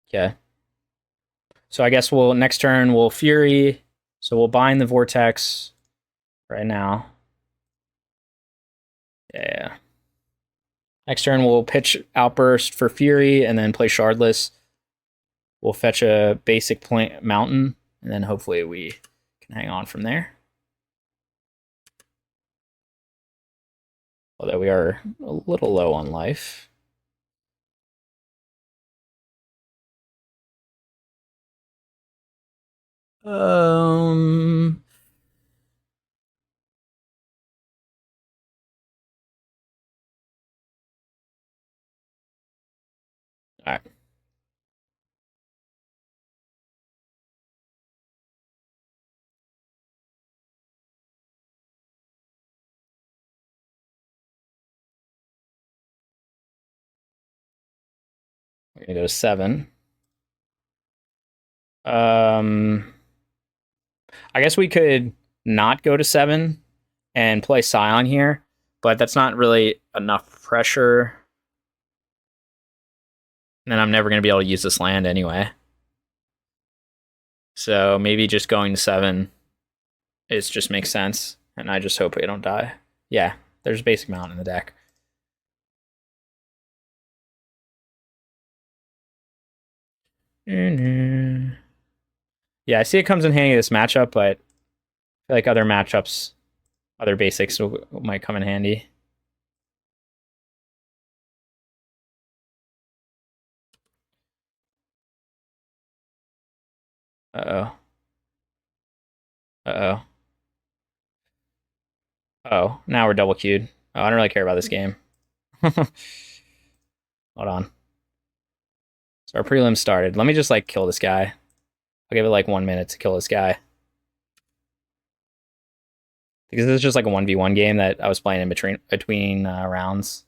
Okay. So I guess we'll next turn we'll Fury. So we'll bind the Vortex right now. Yeah. Next turn we'll pitch Outburst for Fury and then play Shardless. We'll fetch a basic plant mountain, and then hopefully we can hang on from there. Although we are a little low on life. Um. All right. We're gonna go to 7. I guess we could not go to 7 and play Scion here, but that's not really enough pressure. And then I'm never gonna be able to use this land anyway. So maybe just going to 7 just makes sense, and I just hope I don't die. Yeah, there's basic mountain in the deck. Yeah, I see it comes in handy this matchup, but I feel like other matchups, other basics might come in handy. Uh-oh. Uh-oh. Oh, now we're double queued. Oh, I don't really care about this game. Hold on. So our prelim started. Let me just like kill this guy. I'll give it like 1 minute to kill this guy. Because this is just like a 1v1 game that I was playing in between rounds.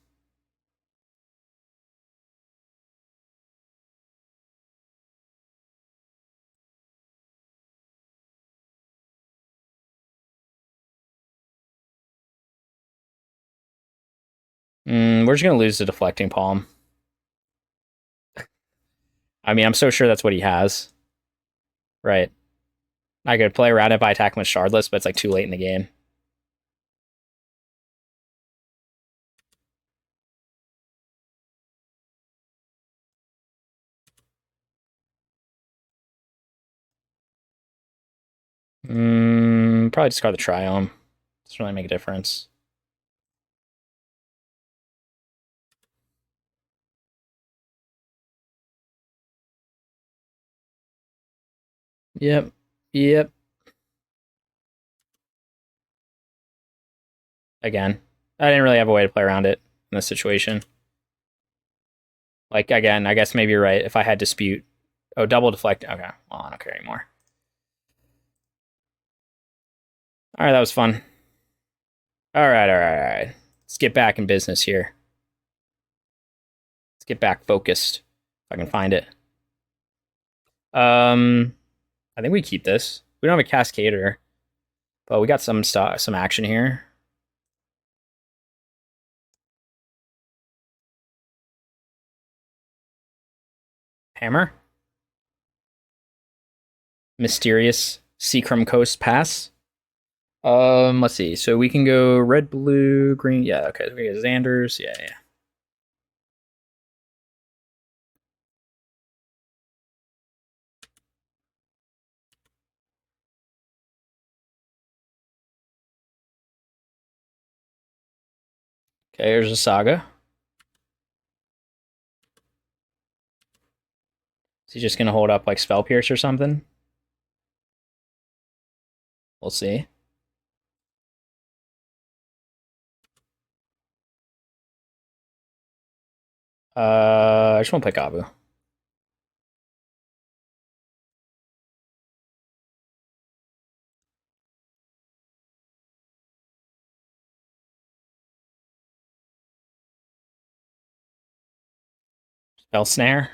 We're just gonna lose the deflecting palm. I mean, I'm so sure that's what he has. Right. I could play around it by attacking with Shardless, but it's like too late in the game. Probably discard the Triome. Doesn't really make a difference. Yep. Yep. Again, I didn't really have a way to play around it in this situation. Like, again, I guess maybe you're right. If I had Dispute. Oh, double deflect. Okay. Well, I don't care anymore. All right, that was fun. All right. Let's get back in business here. Let's get back focused. If I can find it. I think we keep this. We don't have a Cascader, but we got some action here. Hammer. Mysterious Seacrum Coast Pass. Let's see. So we can go red, blue, green. Yeah, okay. We got Xander's. Yeah. Okay, here's a Saga. Is he just gonna hold up like Spell Pierce or something? We'll see. I just want to play Kavu. Spell Snare.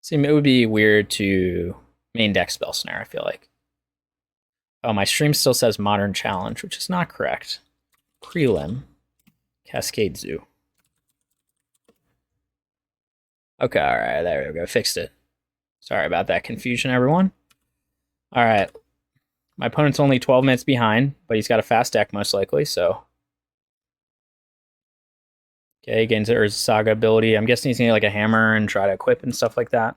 See, it would be weird to main deck Spell Snare, I feel like. Oh, my stream still says Modern Challenge, which is not correct. Prelim. Cascade Zoo. Okay, alright, there we go. Fixed it. Sorry about that confusion, everyone. Alright. My opponent's only 12 minutes behind, but he's got a fast deck most likely, so. Okay, gains the Urza Saga ability. I'm guessing he's gonna get like a hammer and try to equip and stuff like that.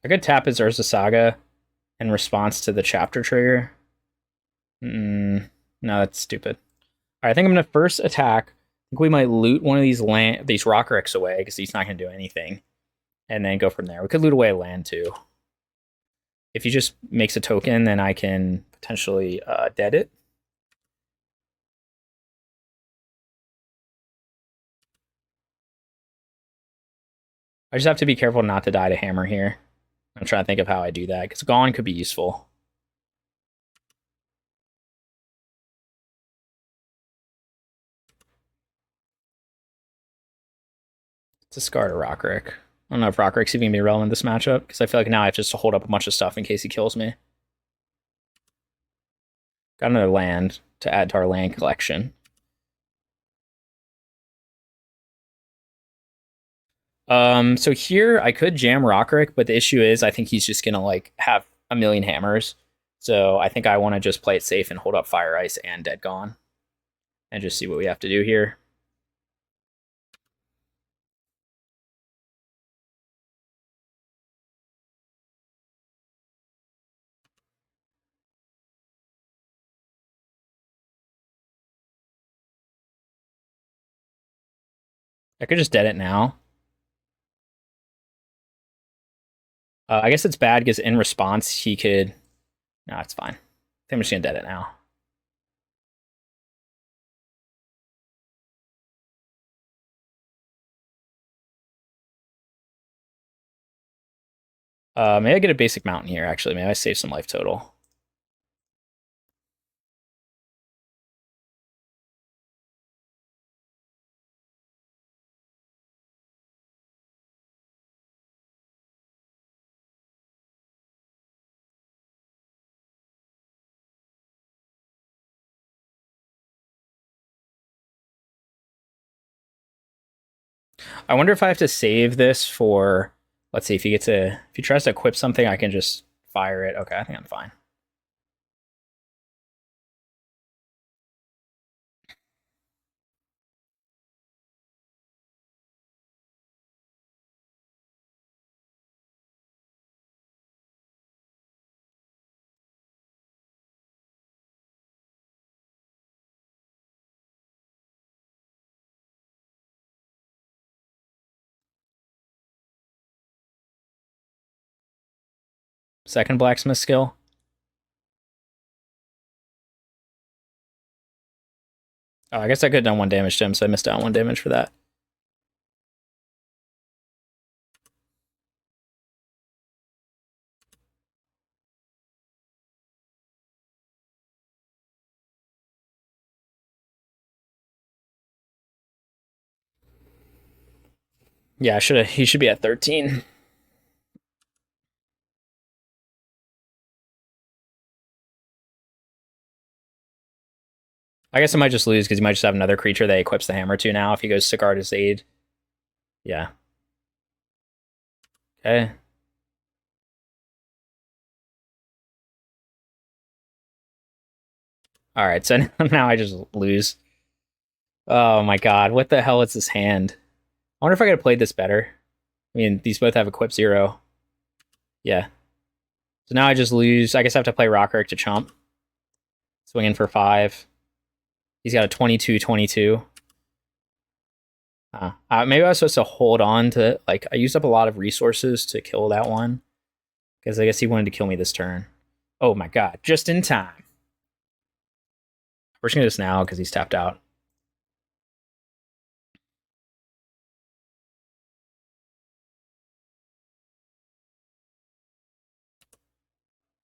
I could tap his Urza Saga in response to the chapter trigger. No, that's stupid. All right, I think I'm gonna first attack. I think we might loot one of these Rokirics away because he's not gonna do anything, and then go from there. We could loot away a land too. If he just makes a token, then I can potentially dead it. I just have to be careful not to die to hammer here. I'm trying to think of how I do that, because Gone could be useful. Discard a Rokiric. I don't know if Rockiric's even going to be relevant in this matchup, because I feel like now I have just to hold up a bunch of stuff in case he kills me. Got another land to add to our land collection. So here I could jam Rokiric, but the issue is I think he's just gonna like have a million hammers. So I think I want to just play it safe and hold up Fire Ice and Dead Gone, and just see what we have to do here. I could just dead it now. I guess it's bad because in response he could. No, it's fine. I think I'm just gonna dead it now. Maybe I get a basic mountain here. Actually, maybe I save some life total. I wonder if I have to save this for. Let's see if he tries to equip something, I can just fire it. Okay, I think I'm fine. Second blacksmith skill. Oh, I guess I could have done 1 damage to him, so I missed out on 1 damage for that. Yeah, he should be at 13. I guess I might just lose because he might just have another creature that he equips the hammer to now if he goes Sigarda's Aid. Yeah. Okay. Alright, so now I just lose. Oh my god, what the hell is this hand? I wonder if I could have played this better. I mean, these both have equip 0. Yeah. So now I just lose. I guess I have to play Rokiric to chump. Swing in for 5. He's got a 22-22. Maybe I was supposed to hold on to, like, I used up a lot of resources to kill that one. Because I guess he wanted to kill me this turn. Oh my god, just in time. We're just gonna do this now because he's tapped out.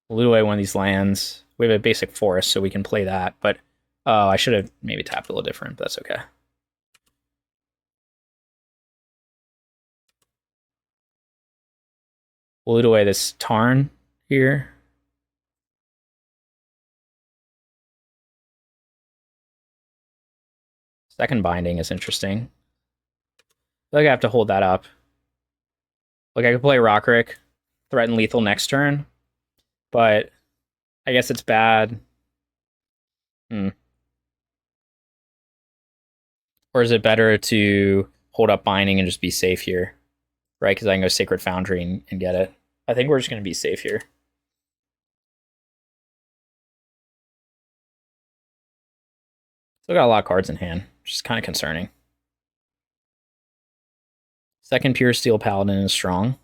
We'll loot away one of these lands. We have a basic forest, so we can play that. But I should have maybe tapped a little different, but that's okay. We'll loot away this Tarn here. Second Binding is interesting. I feel like I have to hold that up. Like I could play Rokiric, threaten lethal next turn, but I guess it's bad. Or is it better to hold up Binding and just be safe here? Right, because I can go Sacred Foundry and get it. I think we're just going to be safe here. Still got a lot of cards in hand, which is kind of concerning. Second Pure Steel Paladin is strong.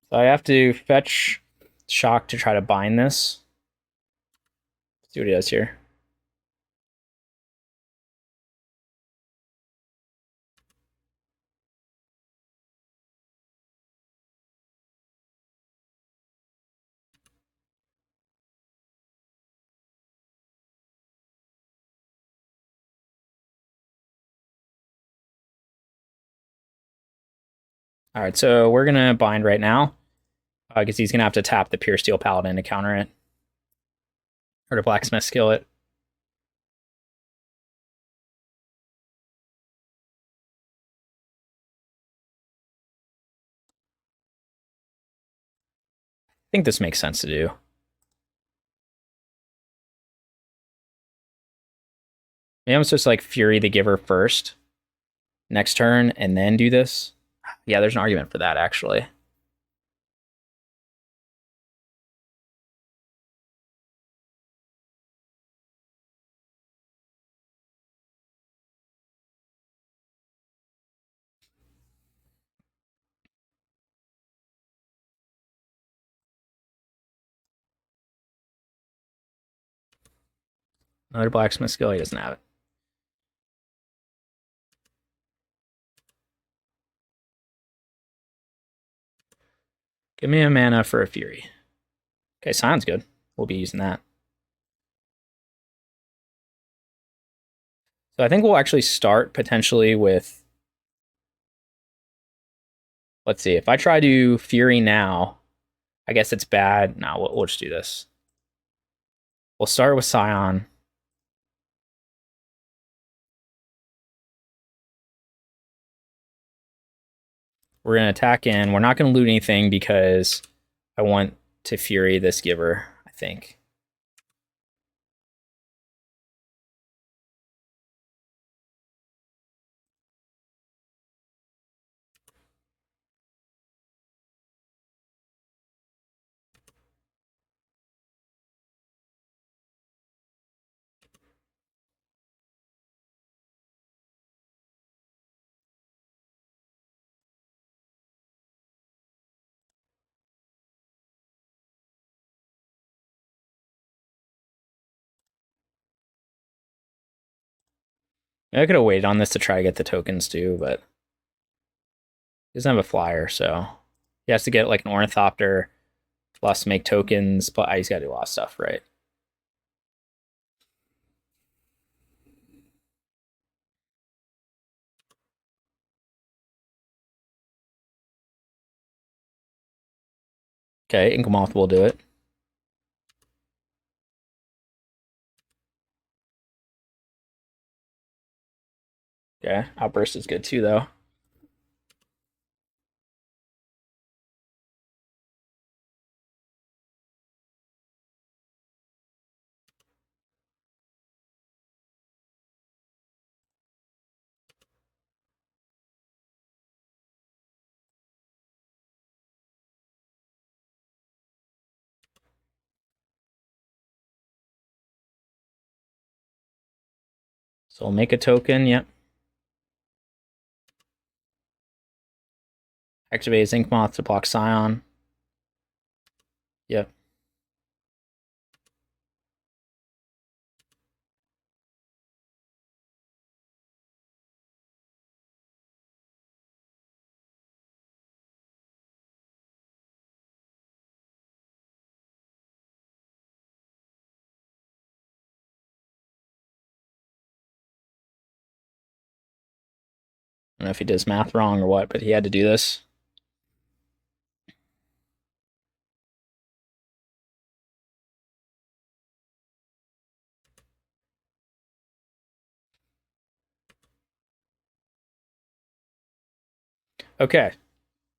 So I have to fetch Shock to try to bind this. Let's see what he does here. All right, so we're gonna bind right now because he's gonna have to tap the Pure Steel Paladin to counter it, or to Blacksmith skill it. I think this makes sense to do. Maybe I'm supposed to like Fury the Giver first, next turn, and then do this. Yeah, there's an argument for that actually. Another Blacksmith skill, he doesn't have it. Give me a mana for a Fury. Okay, Sion's good. We'll be using that. So I think we'll actually start potentially with... Let's see, if I try to Fury now, I guess it's bad. No, we'll just do this. We'll start with Scion. We're going to attack in. We're not going to loot anything because I want to Fury this Giver, I think. I could have waited on this to try to get the tokens too, but he doesn't have a flyer, so he has to get like an Ornithopter plus make tokens, but he's got to do a lot of stuff, right? Okay, Inkmoth will do it. Okay, Outburst is good too, though. So we'll make a token, yep. Activate Zinc Moth to block Scion. Yep. I don't know if he did his math wrong or what, but he had to do this. Okay.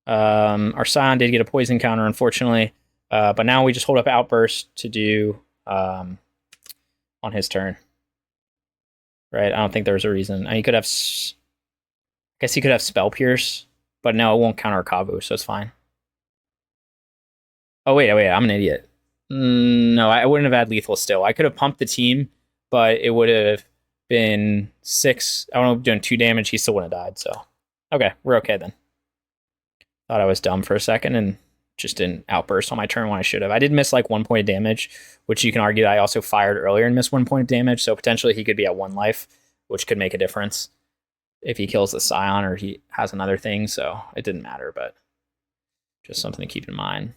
Our Scion did get a poison counter, unfortunately. But now we just hold up Outburst to do on his turn. Right? I don't think there's a reason. He could have... I guess he could have Spell Pierce, but no, it won't counter Kavu, so it's fine. Oh, wait, I'm an idiot. No, I wouldn't have had lethal still. I could have pumped the team, but it would have been 6. I don't know, doing 2 damage. He still wouldn't have died, so. Okay, we're okay then. Thought I was dumb for a second and just didn't outburst on my turn when I should have. I did miss like 1 point of damage, which you can argue that I also fired earlier and missed 1 point of damage, so potentially he could be at 1 life, which could make a difference if he kills the Scion or he has another thing, so it didn't matter, but just something to keep in mind.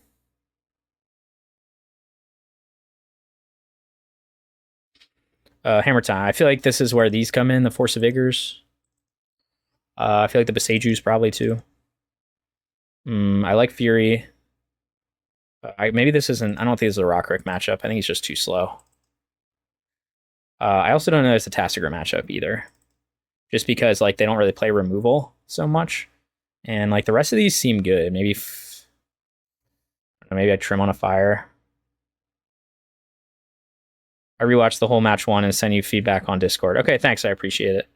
Hammertime. I feel like this is where these come in, the Force of Vigors. I feel like the Boseiju is probably too. I like Fury. Maybe this isn't... I don't think this is a Rokiric matchup. I think he's just too slow. I also don't know it's a Tasigur matchup either. Just because like they don't really play removal so much. And like the rest of these seem good. Maybe I trim on a fire. I rewatched the whole match 1 and send you feedback on Discord. Okay, thanks. I appreciate it.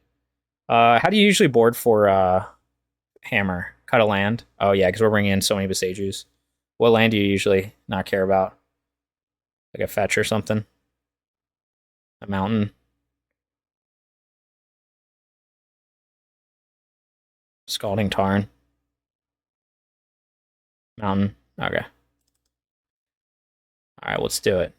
How do you usually board for Hammer? Cut a land? Oh, yeah, because we're bringing in so many Boseijus. What land do you usually not care about? Like a fetch or something? A mountain? Scalding Tarn? Mountain? Okay. Alright, let's do it.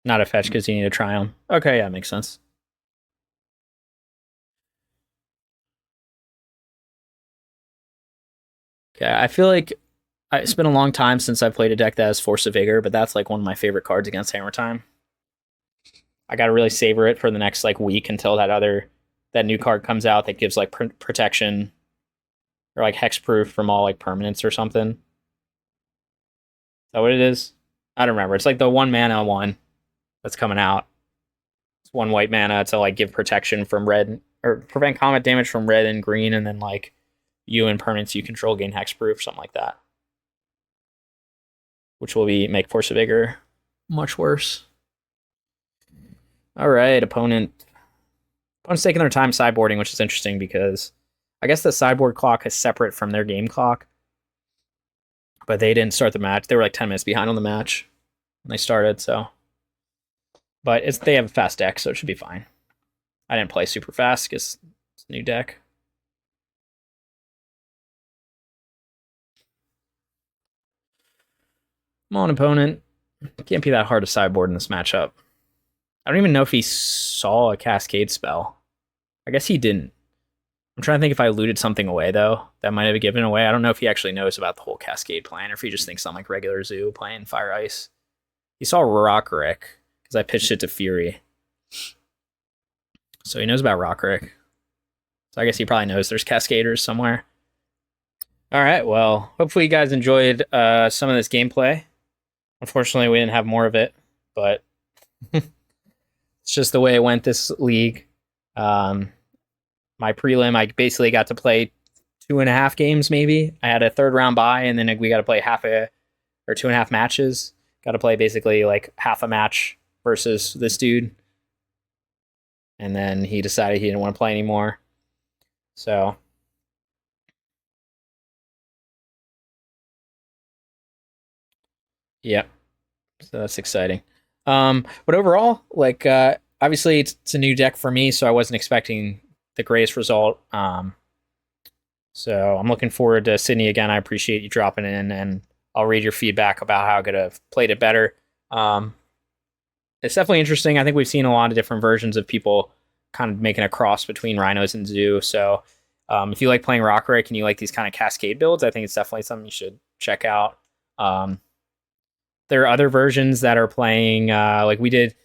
Not a fetch because you need a Triome. Okay, yeah, makes sense. Okay, I feel like it's been a long time since I played a deck that has Force of Vigor, but that's like one of my favorite cards against Hammertime. I gotta really savor it for the next like week until that new card comes out that gives like protection or like hexproof from all like permanents or something. Is that what it is? I don't remember. It's like the 1 mana one that's coming out. It's 1 white mana to like give protection from red or prevent combat damage from red and green, and then like you and permanents you control gain hexproof, something like that. Which will make Force of Vigor much worse. All right, opponent's taking their time sideboarding, which is interesting because I guess the sideboard clock is separate from their game clock. But they didn't start the match. They were like 10 minutes behind on the match when they started, so. But they have a fast deck, so it should be fine. I didn't play super fast because it's a new deck. Come on, opponent. Can't be that hard to sideboard in this matchup. I don't even know if he saw a Cascade spell. I guess he didn't. I'm trying to think if I looted something away, though. That might have given away. I don't know if he actually knows about the whole Cascade plan, or if he just thinks I'm like regular Zoo playing Fire Ice. He saw Rokiric, because I pitched it to Fury. So he knows about Rokiric. So I guess he probably knows there's Cascaders somewhere. All right, well, hopefully you guys enjoyed some of this gameplay. Unfortunately, we didn't have more of it, but it's just the way it went this league. My prelim, I basically got to play 2.5 games, maybe. I had a 3rd round bye, and then we got to play 2.5 matches. Got to play basically like half a match versus this dude. And then he decided he didn't want to play anymore. So. Yep. So that's exciting. But overall, like, obviously it's a new deck for me, so I wasn't expecting the greatest result. So I'm looking forward to Sydney again. I appreciate you dropping in, and I'll read your feedback about how I could have played it better. It's definitely interesting. I think we've seen a lot of different versions of people kind of making a cross between Rhinos and Zoo. So if you like playing Rokiric and you like these kind of Cascade builds, I think it's definitely something you should check out. There are other versions that are playing like we did.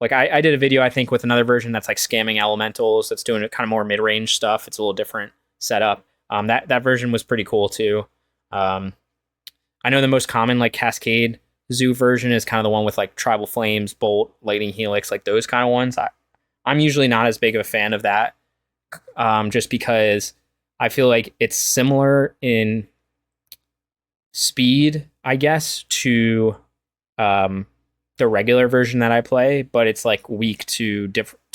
Like I did a video, I think, with another version that's like scamming elementals. That's doing kind of more mid-range stuff. It's a little different setup. That version was pretty cool too. I know the most common like Cascade Zoo version is kind of the one with like Tribal Flames, Bolt, Lightning Helix, like those kind of ones. I'm usually not as big of a fan of that, just because I feel like it's similar in speed, I guess, to the regular version that I play, but it's like weak to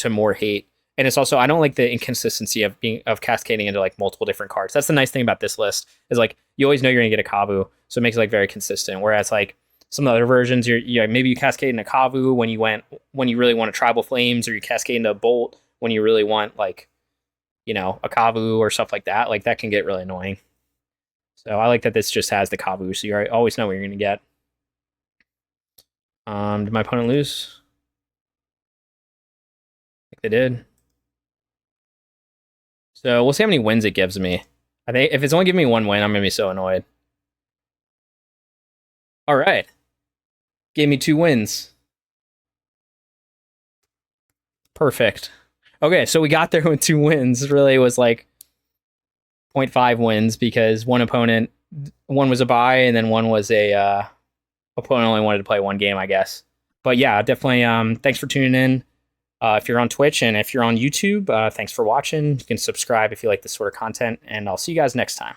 more hate. And it's also, I don't like the inconsistency of cascading into like multiple different cards. That's the nice thing about this list, is like you always know you're gonna get a Kavu, so it makes it like very consistent. Whereas like some of the other versions, maybe you cascade into Kavu when you really want a Tribal Flames, or you cascade into a Bolt when you really want like, a Kavu or stuff like that. Like that can get really annoying. So I like that this just has the Kavu, so you always know what you're gonna get. Did my opponent lose? I think they did. So we'll see how many wins it gives me. I think if it's only giving me one win, I'm gonna be so annoyed. All right. Gave me 2 wins. Perfect. Okay, so we got there with 2 wins. Really, it was like 0.5 wins because one was a bye, and then one was a opponent only wanted to play 1 game, I guess. But yeah, definitely. Thanks for tuning in. If you're on Twitch and if you're on YouTube, thanks for watching. You can subscribe if you like this sort of content, and I'll see you guys next time.